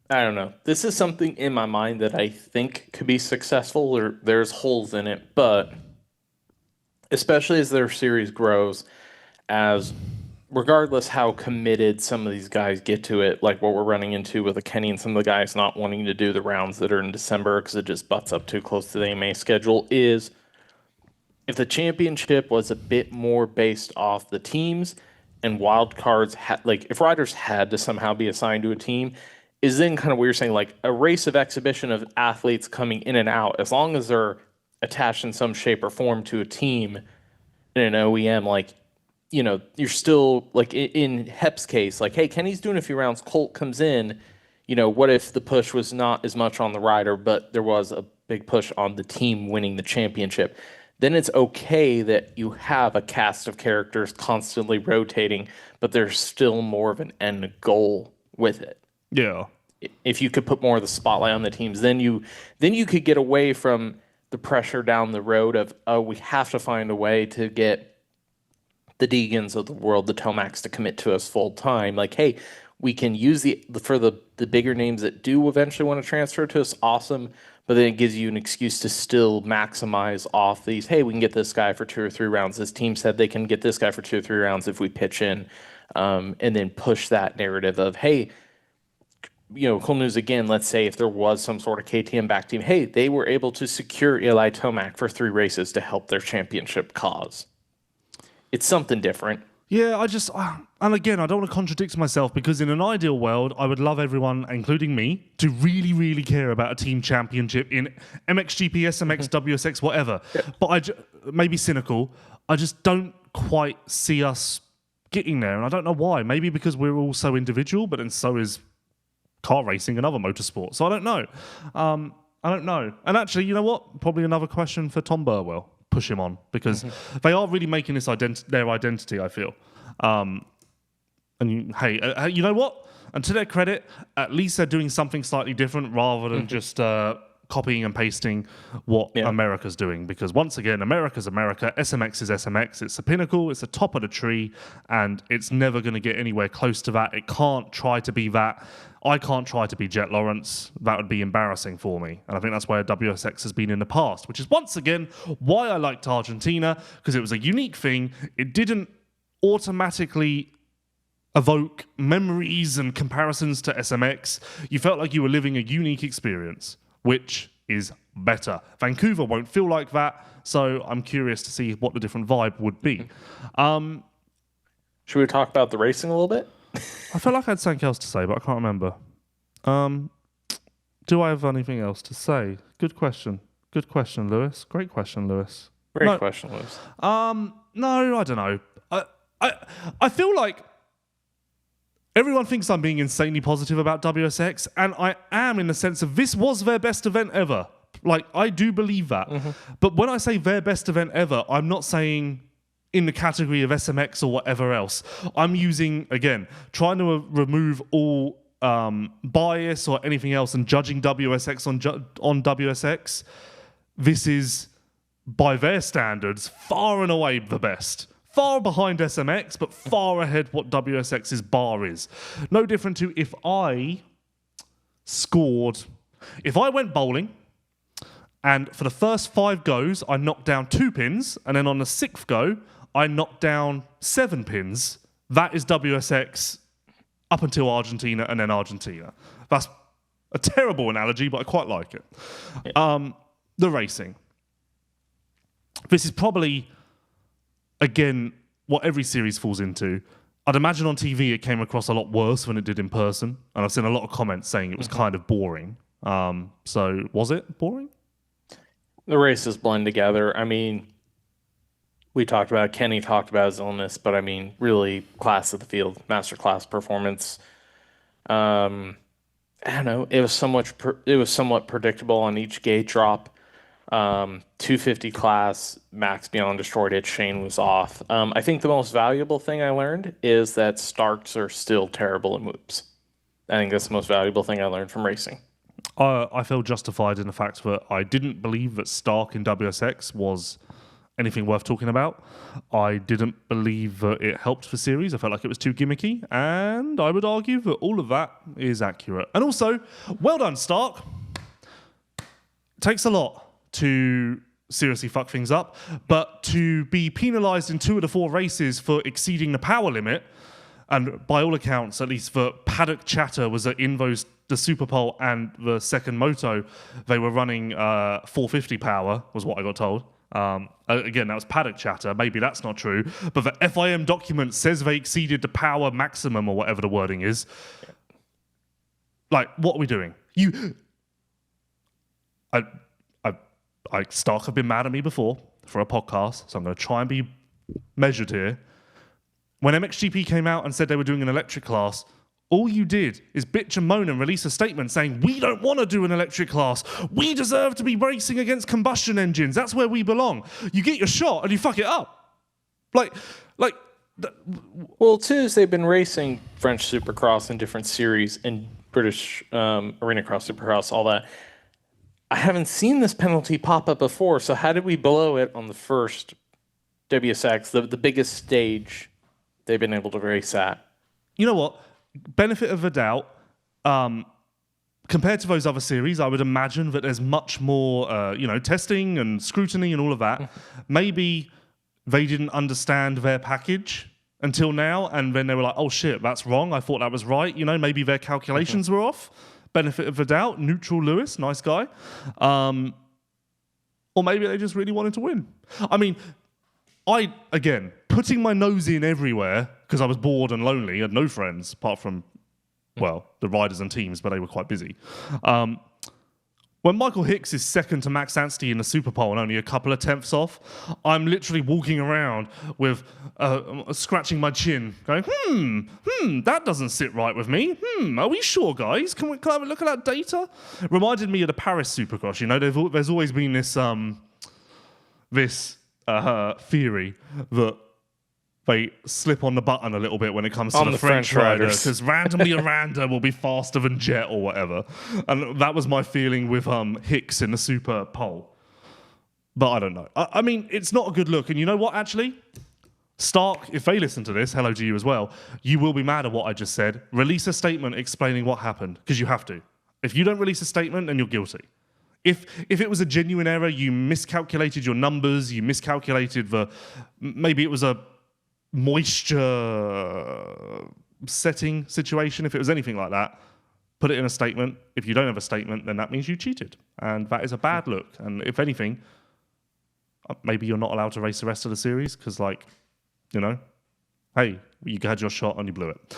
I don't know, this is something in my mind that I think could be successful, or there's holes in it, but especially as their series grows, as regardless how committed some of these guys get to it, like what we're running into with a Kenny and some of the guys not wanting to do the rounds that are in December because it just butts up too close to the AMA schedule, is if the championship was a bit more based off the teams and wild cards, like if riders had to somehow be assigned to a team, is then kind of what you're saying, like a race of exhibition of athletes coming in and out, as long as they're attached in some shape or form to a team in an OEM, like, you know, you're still like in Hep's case, like, hey, Kenny's doing a few rounds, Colt comes in, you know, what if the push was not as much on the rider, but there was a big push on the team winning the championship? Then it's okay that you have a cast of characters constantly rotating, but there's still more of an end goal with it. Yeah. If you could put more of the spotlight on the teams, then you could get away from the pressure down the road of, oh, we have to find a way to get the Deegans of the world, the Tomacs, to commit to us full time. Like, hey, we can use for the bigger names that do eventually want to transfer to us, awesome. But then it gives you an excuse to still maximize off these. Hey, we can get this guy for 2 or 3 rounds. This team said they can get this guy for 2 or 3 rounds if we pitch in, and then push that narrative of, hey, you know, cool news again. Let's say if there was some sort of KTM back team, hey, they were able to secure Eli Tomac for 3 races to help their championship cause. It's something different. Yeah, and again, I don't want to contradict myself because in an ideal world, I would love everyone, including me, to really, really care about a team championship in MXGP, SMX, WSX, whatever. Yeah. But maybe cynical, I just don't quite see us getting there, and I don't know why. Maybe because we're all so individual, but then so is car racing and other motorsports. So I don't know. And actually, you know what? Probably another question for Tom Burwell. Push him on, because they are really making this their identity, I feel. Hey, you know what? And to their credit, at least they're doing something slightly different rather than just copying and pasting what America's doing. Because once again, America's America, SMX is SMX. It's the pinnacle, it's the top of the tree, and it's never going to get anywhere close to that. It can't try to be that. I can't try to be Jet Lawrence. That would be embarrassing for me. And I think that's where WSX has been in the past, which is once again why I liked Argentina, because it was a unique thing. It didn't automatically evoke memories and comparisons to SMX. You felt like you were living a unique experience, which is better. Vancouver won't feel like that, so I'm curious to see what the different vibe would be. Should we talk about the racing a little bit? I felt like I had something else to say, but I can't remember. Do I have anything else to say? Good question. Good question, Lewis. Great question, Lewis. Great question, Lewis. No, I don't know. I feel like everyone thinks I'm being insanely positive about WSX, and I am in the sense of this was their best event ever. Like, I do believe that. But when I say their best event ever, I'm not saying in the category of SMX or whatever else. I'm using, again, trying to remove all bias or anything else and judging WSX on WSX. This is, by their standards, far and away the best. Far behind SMX, but far ahead what WSX's bar is. No different to if I went bowling, and for the first 5 goes, I knocked down 2 pins, and then on the 6th go, I knocked down 7 pins. That is WSX up until Argentina and then Argentina. That's a terrible analogy, but I quite like it. Yeah. The racing. This is probably, again, what every series falls into. I'd imagine on TV it came across a lot worse than it did in person, and I've seen a lot of comments saying it was kind of boring. So was it boring? The races blend together. I mean, we talked about it. Kenny talked about his illness, but I mean, really, class of the field, masterclass performance. I don't know. It was somewhat predictable on each gate drop. 250 class, Max Beyond destroyed it. Shane was off. I think the most valuable thing I learned is that Starks are still terrible at moves. I think that's the most valuable thing I learned from racing. I feel justified in the fact that I didn't believe that Stark in WSX was anything worth talking about. I didn't believe that it helped the series. I felt like it was too gimmicky, and I would argue that all of that is accurate. And also, well done, Stark. It takes a lot to seriously fuck things up, but to be penalised in 2 of the 4 races for exceeding the power limit, and by all accounts, at least the paddock chatter was that in the Super Pole and the second moto, they were running 450 power, was what I got told. Again, that was paddock chatter. Maybe that's not true. But the FIM document says they exceeded the power maximum or whatever the wording is. Like, what are we doing? Stark have been mad at me before for a podcast, so I'm going to try and be measured here. When MXGP came out and said they were doing an electric class, all you did is bitch and moan and release a statement saying, we don't want to do an electric class. We deserve to be racing against combustion engines. That's where we belong. You get your shot and you fuck it up. Well, too, is they've been racing French Supercross in different series and British Arena Cross Supercross, all that. I haven't seen this penalty pop up before, so how did we blow it on the first WSX, the biggest stage they've been able to race at? You know what? Benefit of the doubt, compared to those other series, I would imagine that there's much more, testing and scrutiny and all of that. Maybe they didn't understand their package until now, and then they were like, oh shit, that's wrong. I thought that was right. Maybe their calculations were off. Benefit of the doubt. Neutral Lewis, nice guy. Or maybe they just really wanted to win. I mean, again, putting my nose in everywhere because I was bored and lonely, had no friends apart from, well, the riders and teams, but they were quite busy. When Michael Hicks is second to Max Anstie in the Super Pole and only a couple of tenths off, I'm literally walking around with scratching my chin, going, that doesn't sit right with me. Are we sure, guys? Can I have a look at that data? Reminded me of the Paris Supercross. There's always been this theory that they slip on the button a little bit when it comes to the French riders, because randomly Aranda will be faster than Jet or whatever. And that was my feeling with Hicks in the Super Pole. But I don't know. I mean, it's not a good look. And you know what, actually? Stark, if they listen to this, hello to you as well, you will be mad at what I just said. Release a statement explaining what happened, because you have to. If you don't release a statement, then you're guilty. If it was a genuine error, you miscalculated your numbers, you miscalculated maybe it was a moisture setting situation. If it was anything like that, put it in a statement. If you don't have a statement, then that means you cheated, and that is a bad look. And if anything, maybe you're not allowed to race the rest of the series because, hey, you had your shot and you blew it.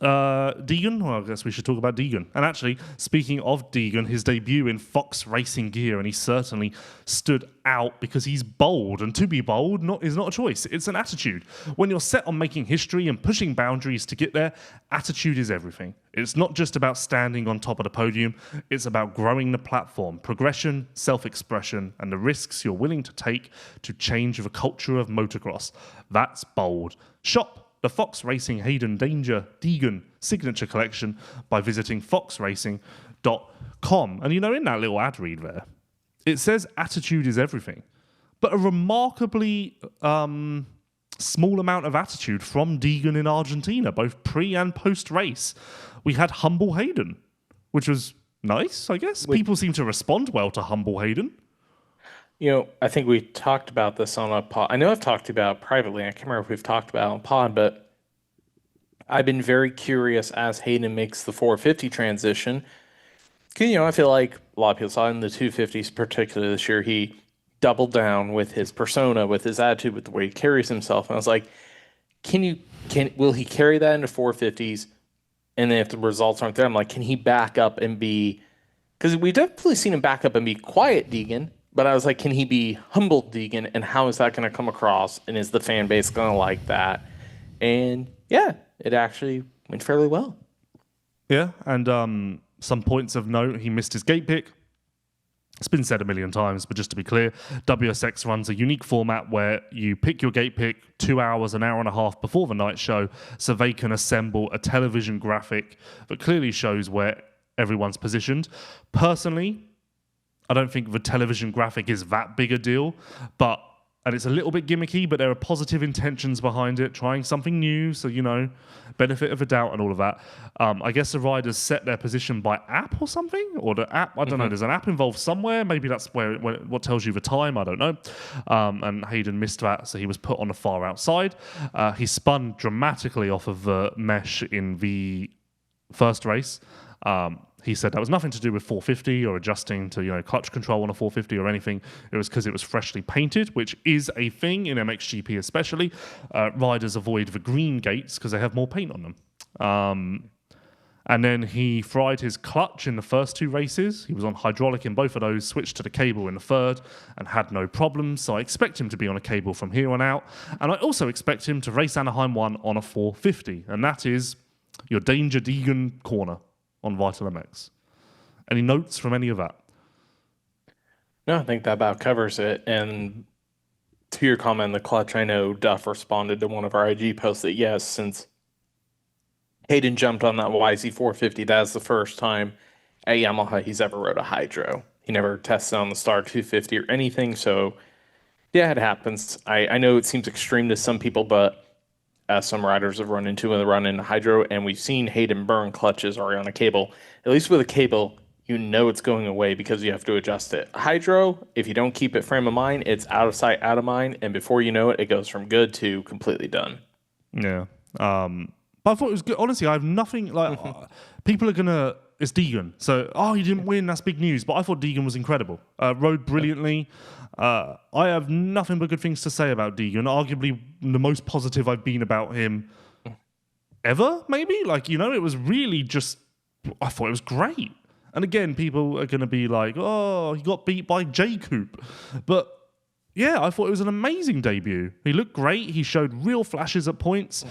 Deegan, well, I guess we should talk about Deegan. And actually, speaking of Deegan, his debut in Fox racing gear, and he certainly stood out because he's bold. And to be bold is not a choice. It's an attitude. When you're set on making history and pushing boundaries to get there, attitude is everything. It's not just about standing on top of the podium. It's about growing the platform, progression, self-expression, and the risks you're willing to take to change the culture of motocross. That's bold. Shop the Fox Racing Hayden Deegan signature collection by visiting foxracing.com. And in that little ad read there, it says attitude is everything. But a remarkably small amount of attitude from Deegan in Argentina, both pre and post race. We had humble Hayden, which was nice, I guess. People seem to respond well to humble Hayden. I think we talked about this on a pod. I know I've talked about it privately. I can't remember if we've talked about it on pod, but I've been very curious as Hayden makes the 450 transition. Because, I feel like a lot of people saw in the 250s, particularly this year, he doubled down with his persona, with his attitude, with the way he carries himself. And I was like, will he carry that into 450s? And then if the results aren't there, I'm like, can he back up and be... Because we've definitely seen him back up and be quiet Deegan. But I was like, can he be humble Deegan, and how is that going to come across, and is the fan base going to like that? And yeah, it actually went fairly well. Yeah, and some points of note, he missed his gate pick. It's been said a million times, but just to be clear, WSX runs a unique format where you pick your gate pick 2 hours, an hour and a half before the night show, so they can assemble a television graphic that clearly shows where everyone's positioned. Personally, I don't think the television graphic is that big a deal, and it's a little bit gimmicky, but there are positive intentions behind it, trying something new, so, benefit of the doubt and all of that. I guess the riders set their position by app or something, or the app, I don't know, there's an app involved somewhere, maybe that's what tells you the time, I don't know. And Hayden missed that, so he was put on the far outside. He spun dramatically off of the mesh in the first race. He said that was nothing to do with 450 or adjusting to clutch control on a 450 or anything. It was because it was freshly painted, which is a thing in MXGP especially. Riders avoid the green gates because they have more paint on them. And then he fried his clutch in the first 2 races. He was on hydraulic in both of those, switched to the cable in the third, and had no problems. So I expect him to be on a cable from here on out. And I also expect him to race Anaheim 1 on a 450, and that is your Danger Deegan corner on Vital MX. Any notes from any of that? No, I think that about covers it. And to your comment, the clutch, I know Duff responded to one of our IG posts that yes, since Hayden jumped on that YZ 450, that's the first time at Yamaha he's ever rode a hydro. He never tested on the Star 250 or anything, so yeah, it happens. I know it seems extreme to some people, but as some riders have run into when they run into hydro, and we've seen Hayden burn clutches already on a cable. At least with a cable, it's going away because you have to adjust it. Hydro, if you don't keep it frame of mind, it's out of sight, out of mind, and before you know it, it goes from good to completely done. Yeah. But I thought it was good. Honestly, I have nothing, people are going to, it's Deegan. So, he didn't win, that's big news. But I thought Deegan was incredible. Rode brilliantly. I have nothing but good things to say about Deegan. Arguably the most positive I've been about him ever, maybe? It was really just, I thought it was great. And again, people are going to be like, he got beat by J-Coop. But yeah, I thought it was an amazing debut. He looked great. He showed real flashes at points.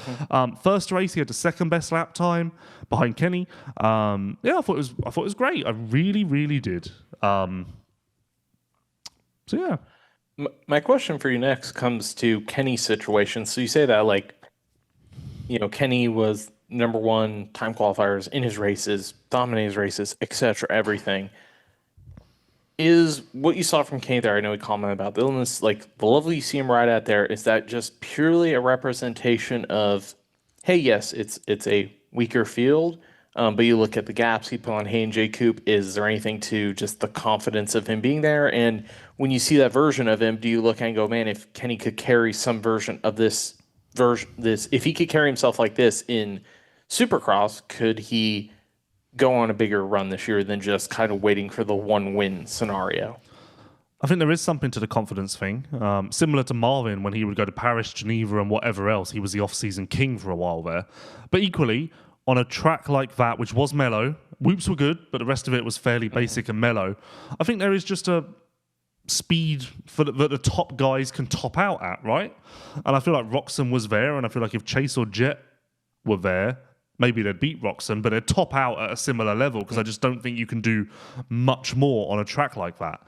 First race, he had the second best lap time behind Kenny. I thought it was great. I really, really did. So yeah. My question for you next comes to Kenny's situation. So you say that Kenny was number 1 time qualifiers in his races, dominated his races, etc. Everything. Is what you saw from Kenny there, I know he commented about the illness, the level you see him ride at there, is that just purely a representation of, hey, yes, it's a weaker field, but you look at the gaps he put on Hayden J. Coop, is there anything to just the confidence of him being there? And when you see that version of him, do you look and go, man, if Kenny could carry some version of this, if he could carry himself like this in Supercross, could he go on a bigger run this year than just kind of waiting for the 1-win scenario? I think there is something to the confidence thing. Similar to Marvin when he would go to Paris, Geneva, and whatever else. He was the off-season king for a while there. But equally, on a track like that, which was mellow, whoops were good, but the rest of it was fairly basic and mellow. I think there is just a speed that the top guys can top out at, right? And I feel like Roczen was there, and I feel like if Chase or Jet were there, maybe they'd beat Roczen, but they'd top out at a similar level because I just don't think you can do much more on a track like that.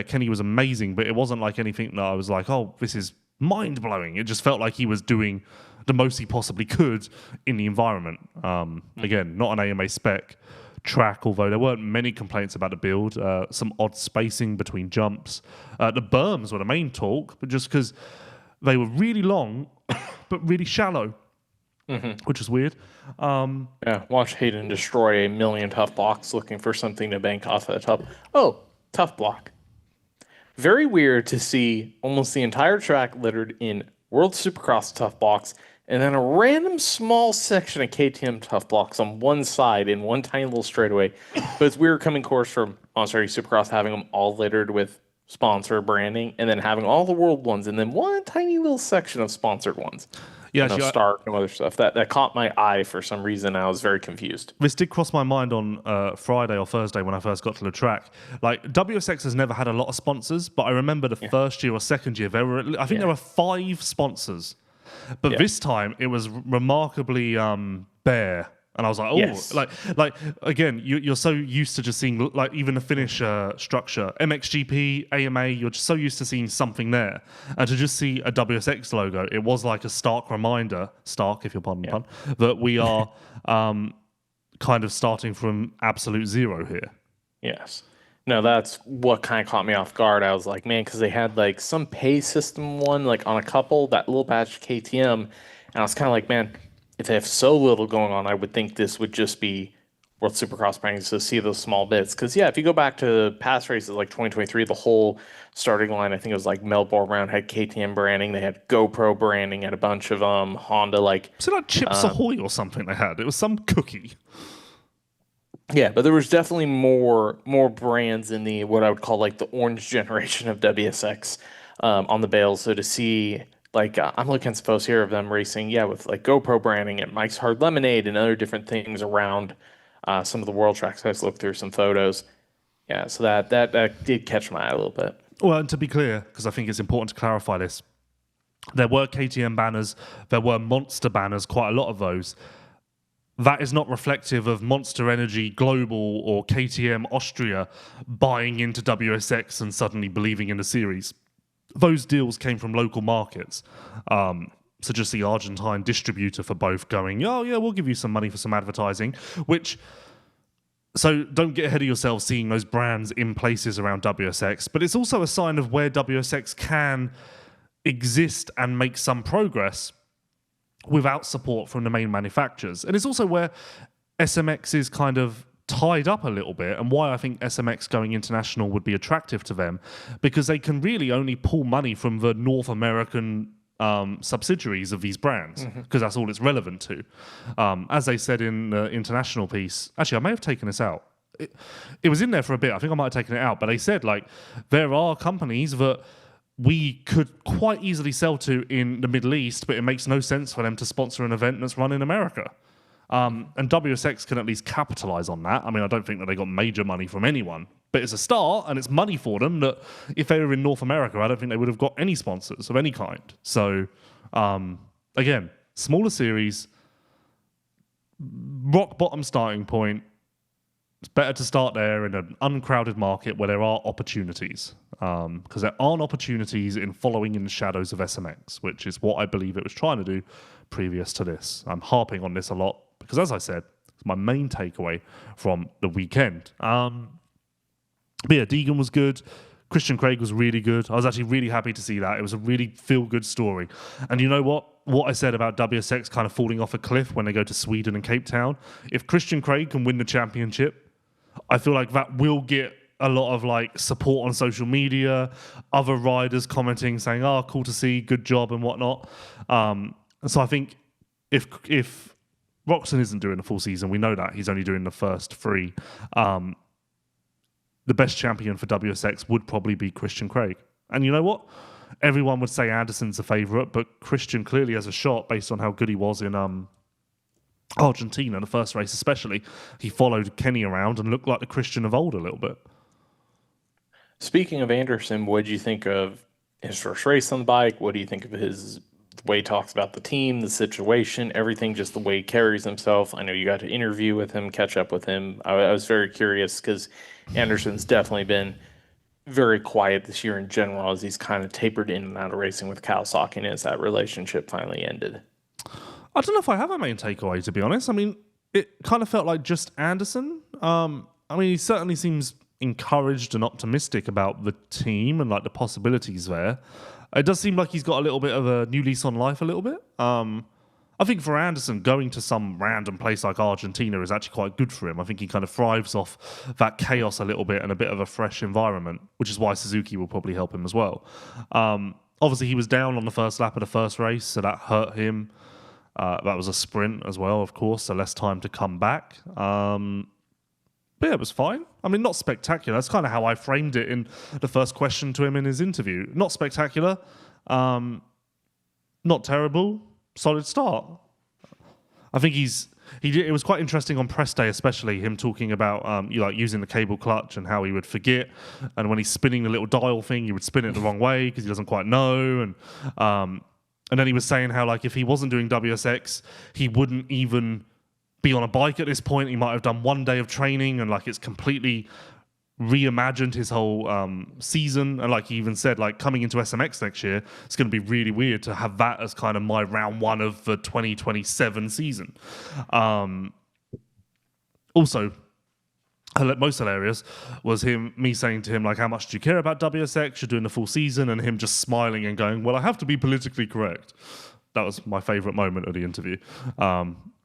Kenny was amazing, but it wasn't like anything that I was like, oh, this is mind-blowing. It just felt like he was doing the most he possibly could in the environment. Again, not an AMA spec track, although there weren't many complaints about the build. Some odd spacing between jumps. The berms were the main talk, but just because they were really long but really shallow, which is weird. Watch Hayden destroy a million tough blocks looking for something to bank off at the top. Oh, tough block. Very weird to see almost the entire track littered in World Supercross tough blocks, and then a random small section of KTM tough blocks on one side in one tiny little straightaway. But it's weird coming course from Monster Supercross, having them all littered with sponsor branding, and then having all the world ones, and then one tiny little section of sponsored ones. Yeah, Stark and other stuff. That caught my eye for some reason. I was very confused. This did cross my mind on Friday or Thursday when I first got to the track. WSX has never had a lot of sponsors, but I remember the first year or second year, there were 5 sponsors. But this time, it was remarkably bare. And I was like, oh, Yes. like again, you're so used to just seeing like even the Finnish structure, MXGP, AMA. You're just so used to seeing something there, and to just see a WSX logo, it was like a stark reminder, stark if you'll pardon the pun, that we are kind of starting from absolute zero here. Yes. No, that's what kind of caught me off guard. I was like, man, because they had like some pay system one, like on a couple, that little batch KTM. And I was kind of like, man, if they have so little going on, I would think this would just be World Supercross branding to see those small bits. Because, yeah, if you go back to past races like 2023, the whole starting line, I think it was like Melbourne Brown had KTM branding. They had GoPro branding and a bunch of Honda like. Was it like Chips Ahoy or something they had? It was some cookie. Yeah, but there was definitely more brands in the what I would call like the orange generation of WSX on the bales. So to see like I'm looking at some posts here of them racing, with like GoPro branding and Mike's Hard Lemonade and other different things around some of the world tracks. I just looked through some photos. Yeah, so that did catch my eye a little bit. Well, and to be clear, because I think it's important to clarify this, there were KTM banners, there were Monster banners, quite a lot of those. That is not reflective of Monster Energy Global or KTM Austria buying into WSX and suddenly believing in the series. Those deals came from local markets. So just the Argentine distributor for both going, oh yeah, we'll give you some money for some advertising, so don't get ahead of yourself seeing those brands in places around WSX, but it's also a sign of where WSX can exist and make some progress without support from the main manufacturers. And it's also where SMX is kind of tied up a little bit, and why I think SMX going international would be attractive to them, because they can really only pull money from the North American subsidiaries of these brands, because that's all it's relevant to. As they said in the international piece, actually I may have taken this out. It was in there for a bit. I think I might have taken it out, but they said like there are companies that we could quite easily sell to in the Middle East, but it makes no sense for them to sponsor an event that's run in America. And WSX can at least capitalize on that. I mean, I don't think that they got major money from anyone, but it's a start and it's money for them that if they were in North America, I don't think they would have got any sponsors of any kind. So, again, smaller series, rock bottom starting point. It's better to start there in an uncrowded market where there are opportunities, because there aren't opportunities in following in the shadows of SMX, which is what I believe it was trying to do previous to this. I'm harping on this a lot because, as I said, it's my main takeaway from the weekend. But yeah, Deegan was good. Christian Craig was really good. I was actually really happy to see that. It was a really feel-good story. And you know what? What I said about WSX kind of falling off a cliff when they go to Sweden and Cape Town, if Christian Craig can win the championship, I feel like that will get a lot of like support on social media, other riders commenting saying, oh, cool to see, good job and whatnot. So I think if Roczen isn't doing the full season, we know that. He's only doing the first three. The best champion for WSX would probably be Christian Craig. And you know what? Everyone would say Anderson's a favourite, but Christian clearly has a shot based on how good he was in Argentina, the first race especially. He followed Kenny around and looked like the Christian of old a little bit. Speaking of Anderson, what did you think of his first race on the bike? What do you think of the way he talks about the team, the situation, everything, just the way he carries himself? I know you got to interview with him, catch up with him. I was very curious because Anderson's definitely been very quiet this year in general as he's kind of tapered in and out of racing with Kawasaki as that relationship finally ended. I don't know if I have a main takeaway, to be honest. I mean, it kind of felt like just Anderson. I mean, he certainly seems encouraged and optimistic about the team and like the possibilities there. It does seem like he's got a little bit of a new lease on life a little bit. I think for Anderson, going to some random place like Argentina is actually quite good for him. I think he kind of thrives off that chaos a little bit and a bit of a fresh environment, which is why Suzuki will probably help him as well. Obviously, he was down on the first lap of the first race, so that hurt him. That was a sprint as well, of course, so less time to come back. But yeah, it was fine. I mean, not spectacular. That's kind of how I framed it in the first question to him in his interview. Not spectacular, not terrible, solid start. I think it was quite interesting on press day, especially him talking about using the cable clutch and how he would forget, and when he's spinning the little dial thing, he would spin it the wrong way because he doesn't quite know, and then he was saying how like if he wasn't doing WSX, he wouldn't even be on a bike at this point. He might have done one day of training and like it's completely reimagined his whole season. And like he even said, like coming into SMX next year, it's going to be really weird to have that as kind of my round one of the 2027 season. Also, most hilarious was me saying to him, like, how much do you care about WSX? You're doing the full season, and him just smiling and going, well, I have to be politically correct. That was my favorite moment of the interview.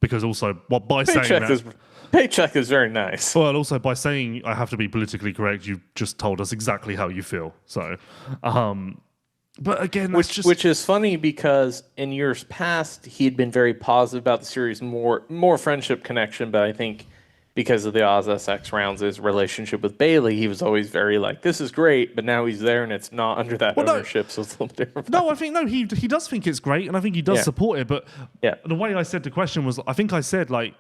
Because also, by saying that... Paycheck is very nice. Well, and also by saying I have to be politically correct, you just told us exactly how you feel. So, but again, which is funny because in years past, he had been very positive about the series, more friendship connection, but I think... because of the WSX rounds, his relationship with Bailey, he was always very like, this is great, but now he's there and it's not under that ownership, so it's a little different. No, I think, he does think it's great, and I think he does support it, but the way I said the question was, I think I said, like,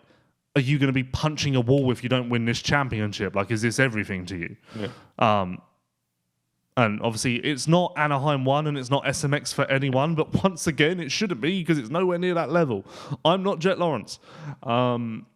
are you going to be punching a wall if you don't win this championship? Like, is this everything to you? Yeah. And obviously, it's not Anaheim 1 and it's not SMX for anyone, but once again, it shouldn't be because it's nowhere near that level. I'm not Jet Lawrence.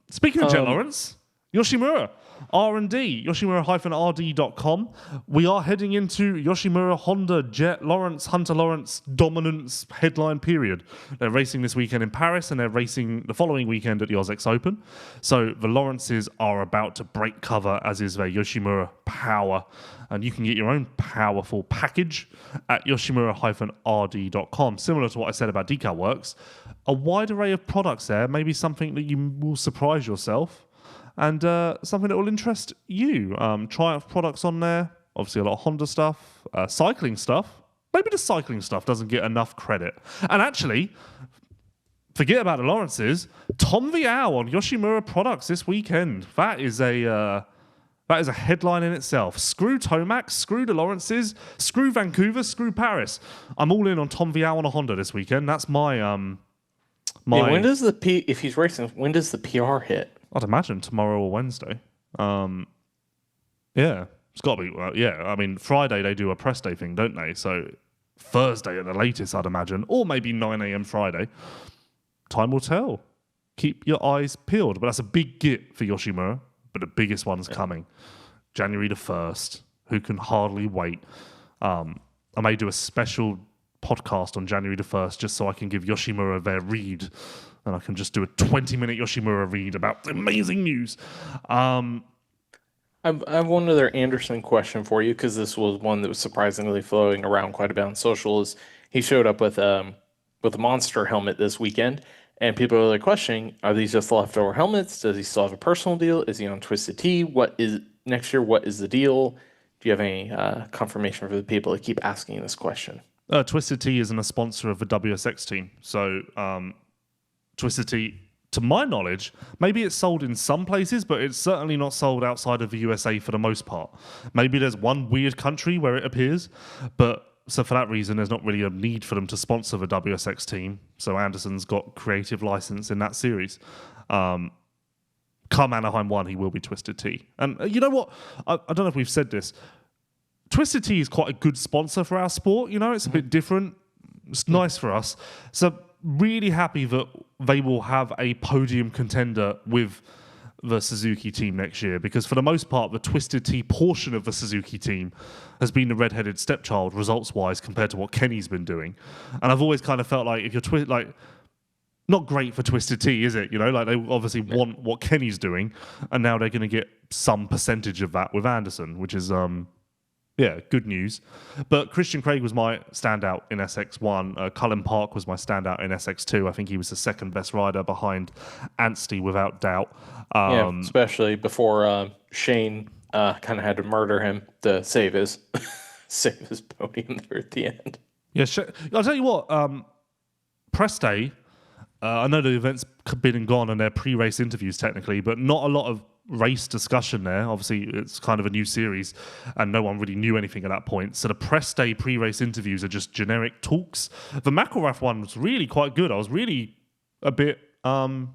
Speaking of Jet Lawrence... Yoshimura R&D, Yoshimura-RD.com. We are heading into Yoshimura, Honda, Jet, Lawrence, Hunter Lawrence dominance headline period. They're racing this weekend in Paris and they're racing the following weekend at the WSX Open. So the Lawrences are about to break cover, as is their Yoshimura Power. And you can get your own powerful package at Yoshimura-RD.com. Similar to what I said about DeCal Works. A wide array of products there, maybe something that you will surprise yourself. And something that will interest you. Triumph products on there. Obviously, a lot of Honda stuff. Cycling stuff. Maybe the cycling stuff doesn't get enough credit. And actually, forget about the Lawrences. Tom Viao on Yoshimura products this weekend. That is a headline in itself. Screw Tomac, screw the Lawrences, screw Vancouver, screw Paris. I'm all in on Tom Viao on a Honda this weekend. That's my... when does if he's racing, when does the PR hit? I'd imagine tomorrow or Wednesday. Yeah, it's got to be. Yeah, I mean, Friday they do a press day thing, don't they? So Thursday at the latest, I'd imagine. Or maybe 9 a.m. Friday. Time will tell. Keep your eyes peeled. But that's a big get for Yoshimura. But the biggest one's coming. January the 1st. Who can hardly wait. I may do a special podcast on January the 1st just so I can give Yoshimura their read. And I can just do a 20-minute Yoshimura read about the amazing news. I have one other Anderson question for you, because this was one that was surprisingly flowing around quite a bit on social. Is he showed up with a Monster helmet this weekend, and people are like questioning, are these just leftover helmets? Does he still have a personal deal? Is he on Twisted Tea? What is next year? What is the deal? Do you have any confirmation for the people that keep asking this question? Twisted Tea isn't a sponsor of the WSX team, so... Twisted Tea, to my knowledge, maybe it's sold in some places, but it's certainly not sold outside of the USA for the most part. Maybe there's one weird country where it appears, but so for that reason, there's not really a need for them to sponsor the WSX team. So Anderson's got creative license in that series. Come Anaheim 1, he will be Twisted Tea. And you know what? I don't know if we've said this. Twisted Tea is quite a good sponsor for our sport. You know, it's a bit different. It's nice for us. So really happy that they will have a podium contender with the Suzuki team next year, because for the most part, the Twisted Tea portion of the Suzuki team has been the red-headed stepchild results-wise compared to what Kenny's been doing. And I've always kind of felt like if you're not great for Twisted Tea, is it? You know, like they obviously want what Kenny's doing, and now they're going to get some percentage of that with Anderson, which is good news. But Christian Craig was my standout in SX1. Cullen Park was my standout in SX2. I think he was the second best rider behind Anstie, without doubt. Especially before Shane kind of had to murder him to save his podium there at the end. Yeah, I'll tell you what. Press day. I know the event's been and gone, and they're pre-race interviews technically, but not a lot of race discussion there. Obviously, it's kind of a new series, and no one really knew anything at that point. So the press day pre-race interviews are just generic talks. The McElrath one was really quite good. I was really a bit blown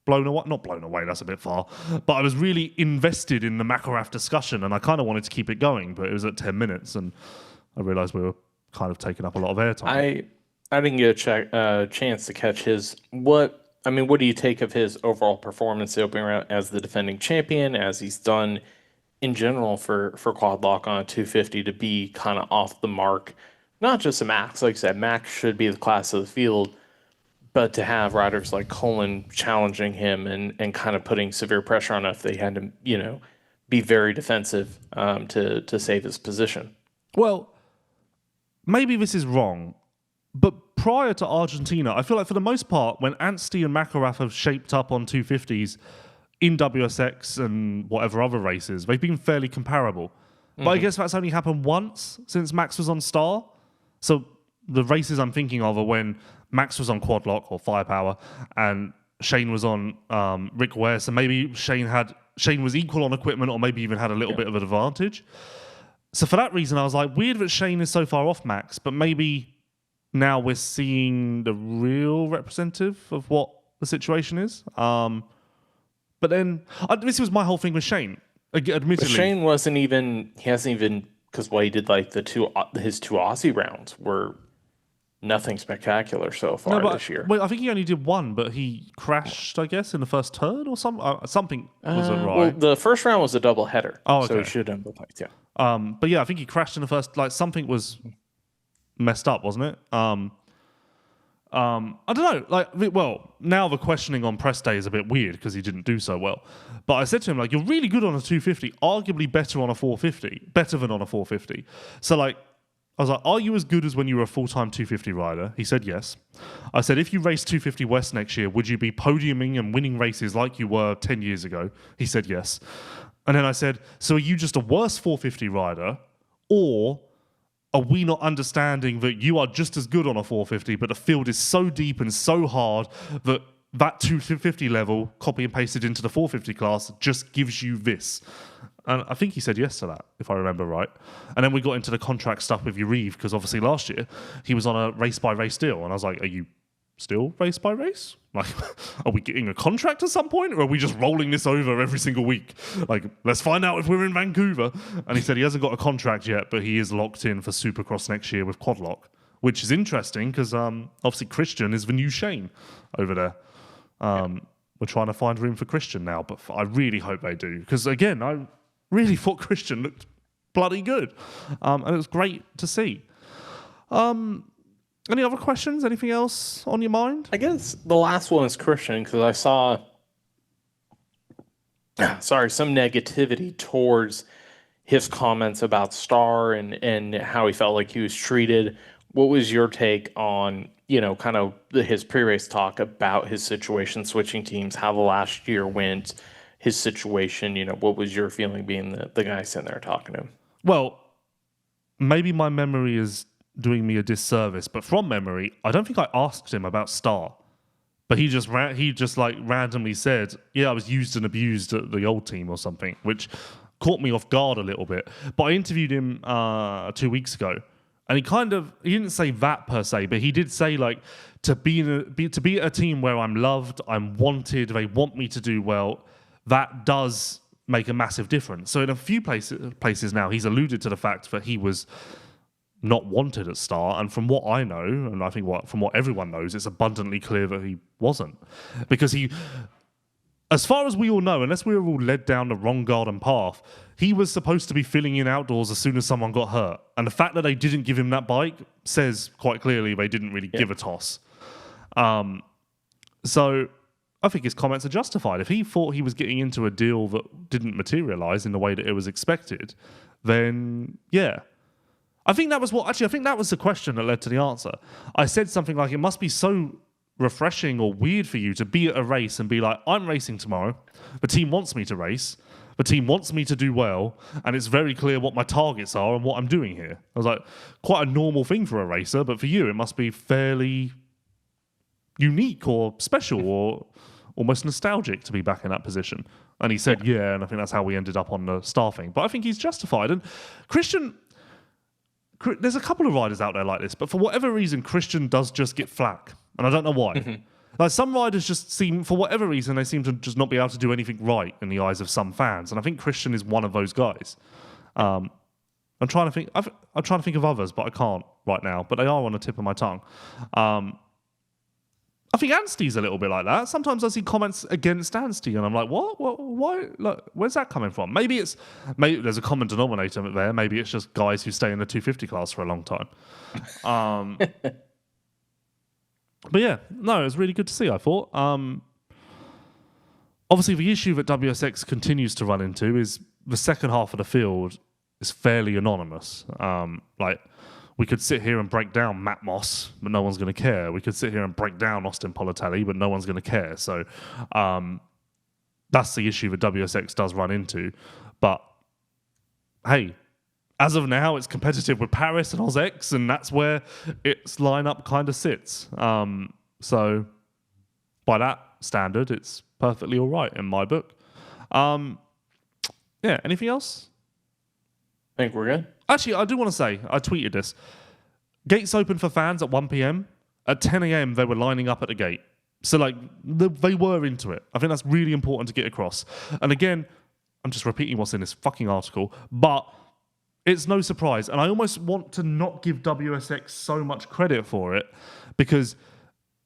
away. Not blown away, that's a bit far. But I was really invested in the McElrath discussion, and I kind of wanted to keep it going, but it was at 10 minutes, and I realised we were kind of taking up a lot of airtime. I didn't get a chance to catch his. What I mean, what do you take of his overall performance the opening round as the defending champion, as he's done in general for quad lock on a 250 to be kind of off the mark? Not just a Max, like I said, Max should be the class of the field, but to have riders like Colin challenging him and kind of putting severe pressure on if they had to, be very defensive to save his position. Well, maybe this is wrong, but prior to Argentina, I feel like for the most part, when Anstie and McElrath have shaped up on 250s in WSX and whatever other races, they've been fairly comparable. But I guess that's only happened once since Max was on Star. So the races I'm thinking of are when Max was on quad lock or firepower and Shane was on Rick Ware. So maybe Shane was equal on equipment or maybe even had a little bit of an advantage. So for that reason, I was like, weird that Shane is so far off Max, but maybe now we're seeing the real representative of what the situation is. But then, this was my whole thing with Shane, admittedly. But Shane he hasn't even, because he did like his two Aussie rounds were nothing spectacular so far this year. Well, I think he only did one, but he crashed, I guess, in the first turn or something wasn't right. Well, the first round was a double header, okay. So he should have done both, yeah. But yeah, I think he crashed in the first, something was messed up, wasn't it? I don't know. Now the questioning on press day is a bit weird because he didn't do so well. But I said to him, you're really good on a 250, arguably better on a 450, better than on a 450. So I was like, are you as good as when you were a full-time 250 rider? He said yes. I said, if you race 250 West next year, would you be podiuming and winning races like you were 10 years ago? He said yes. And then I said, so are you just a worse 450 rider, or are we not understanding that you are just as good on a 450, but the field is so deep and so hard that 250 level, copy and pasted into the 450 class, just gives you this? And I think he said yes to that, if I remember right. And then we got into the contract stuff with Urive, because obviously last year he was on a race-by-race deal. And I was like, are you still race-by-race? Are we getting a contract at some point? Or are we just rolling this over every single week? Let's find out if we're in Vancouver. And he said he hasn't got a contract yet, but he is locked in for Supercross next year with Quadlock, which is interesting because obviously Christian is the new Shane over there. We're trying to find room for Christian now, but I really hope they do. Because again, I really thought Christian looked bloody good. And it was great to see. Any other questions? Anything else on your mind? I guess the last one is Christian, because I saw some negativity towards his comments about Star and how he felt like he was treated. What was your take on, kind of his pre-race talk about his situation, switching teams, how the last year went, his situation? What was your feeling being the guy sitting there talking to him? Well, maybe my memory is doing me a disservice, but from memory, I don't think I asked him about Star. But he just randomly said, yeah, I was used and abused at the old team or something, which caught me off guard a little bit. But I interviewed him 2 weeks ago, and he didn't say that per se, but he did say to be at a team where I'm loved, I'm wanted, they want me to do well, that does make a massive difference. So in a few places now, he's alluded to the fact that he was not wanted at Star, and from what I know, and I think from what everyone knows, it's abundantly clear that he wasn't. Because as far as we all know, unless we were all led down the wrong garden path, he was supposed to be filling in outdoors as soon as someone got hurt. And the fact that they didn't give him that bike says quite clearly they didn't really give a toss. So I think his comments are justified. If he thought he was getting into a deal that didn't materialize in the way that it was expected, then yeah. I think that was the question that led to the answer. I said something like, it must be so refreshing or weird for you to be at a race and be like, I'm racing tomorrow. The team wants me to race. The team wants me to do well. And it's very clear what my targets are and what I'm doing here. I was like, quite a normal thing for a racer, but for you, it must be fairly unique or special or almost nostalgic to be back in that position. And he said, yeah, and I think that's how we ended up on the Star thing. But I think he's justified. And Christian, there's a couple of riders out there like this, but for whatever reason, Christian does just get flack. And I don't know why. Mm-hmm. Some riders just seem, for whatever reason, they seem to just not be able to do anything right in the eyes of some fans. And I think Christian is one of those guys. I'm trying to think of others, but I can't right now. But they are on the tip of my tongue. I think Anstie's a little bit like that. Sometimes I see comments against Anstie, and I'm like, what? Why? Like, where's that coming from? Maybe there's a common denominator there. Maybe it's just guys who stay in the 250 class for a long time. But yeah, no, it was really good to see, I thought. Obviously, the issue that WSX continues to run into is the second half of the field is fairly anonymous. Like, we could sit here and break down Matt Moss, but no one's going to care. We could sit here and break down Austin Politelli, but no one's going to care. So that's the issue that WSX does run into. But hey, as of now, it's competitive with Paris and OzX, and that's where its lineup kind of sits. So by that standard, it's perfectly all right in my book. Yeah, anything else? I think we're good. Actually, I do want to say, I tweeted this. Gates open for fans at 1 p.m. At 10 a.m., they were lining up at the gate. So, like, they were into it. I think that's really important to get across. And again, I'm just repeating what's in this fucking article, but it's no surprise. And I almost want to not give WSX so much credit for it, because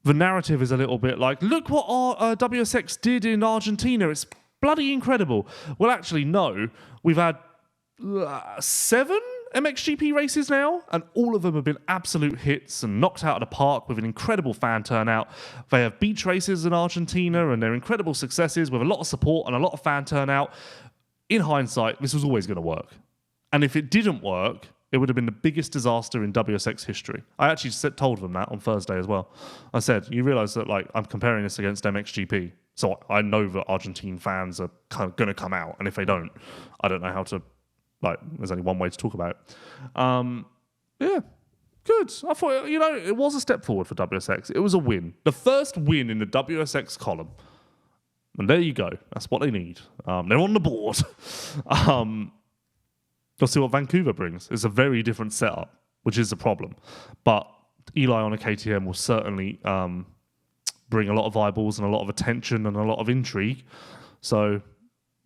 the narrative is a little bit like, look what our WSX did in Argentina. It's bloody incredible. Well, actually, no. We've had 7 MXGP races now, and all of them have been absolute hits and knocked out of the park with an incredible fan turnout. They have beach races in Argentina, and they're incredible successes with a lot of support and a lot of fan turnout. In hindsight, this was always going to work. And if it didn't work, it would have been the biggest disaster in WSX history. I actually told them that on Thursday as well. I said, you realise that, like, I'm comparing this against MXGP. So I know that Argentine fans are kind of going to come out, and if they don't, I don't know how to. Like, there's only one way to talk about it. Yeah, good. I thought, it was a step forward for WSX. It was a win. The first win in the WSX column. And there you go. That's what they need. They're on the board. Let's see what Vancouver brings. It's a very different setup, which is a problem. But Eli on a KTM will certainly bring a lot of eyeballs and a lot of attention and a lot of intrigue. So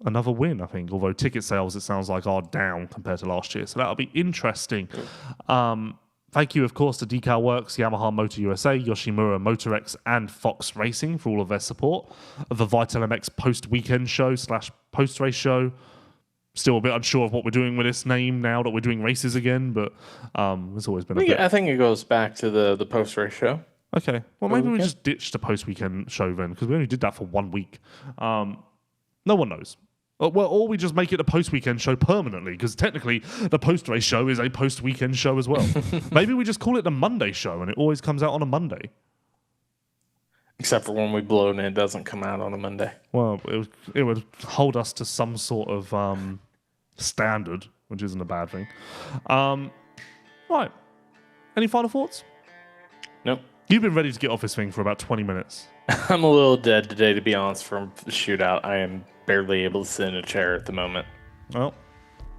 another win, I think, although ticket sales, it sounds like, are down compared to last year. So that'll be interesting. Thank you, of course, to DeCal Works, Yamaha Motor USA, Yoshimura Motorex, and Fox Racing for all of their support of the Vital MX post-weekend show / post-race show. Still a bit unsure of what we're doing with this name now that we're doing races again, but it's always been a bit. I think it goes back to the post-race show. Okay. Well, maybe we just ditch the post-weekend show then, because we only did that for 1 week. No one knows. Well, or we just make it a post-weekend show permanently, because technically the post-race show is a post-weekend show as well. Maybe we just call it the Monday show, and it always comes out on a Monday. Except for when we blow and it doesn't come out on a Monday. Well, it would hold us to some sort of standard, which isn't a bad thing. Right. Any final thoughts? Nope. You've been ready to get off this thing for about 20 minutes. I'm a little dead today, to be honest, from the shootout. I am barely able to sit in a chair at the moment. Well,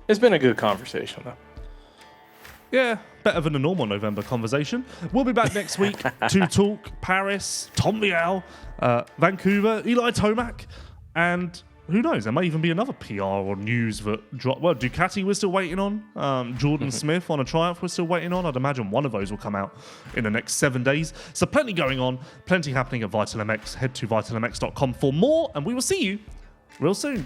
it's been a good conversation, though. Yeah, better than a normal November conversation. We'll be back next week to talk Paris, Tom Vial, Vancouver, Eli Tomac, and who knows, there may even be another PR or news that drop. Well, Ducati we're still waiting on. Jordan Smith on a Triumph we're still waiting on. I'd imagine one of those will come out in the next 7 days. So plenty going on, plenty happening at Vital MX. Head to vitalmx.com for more, and we will see you real soon.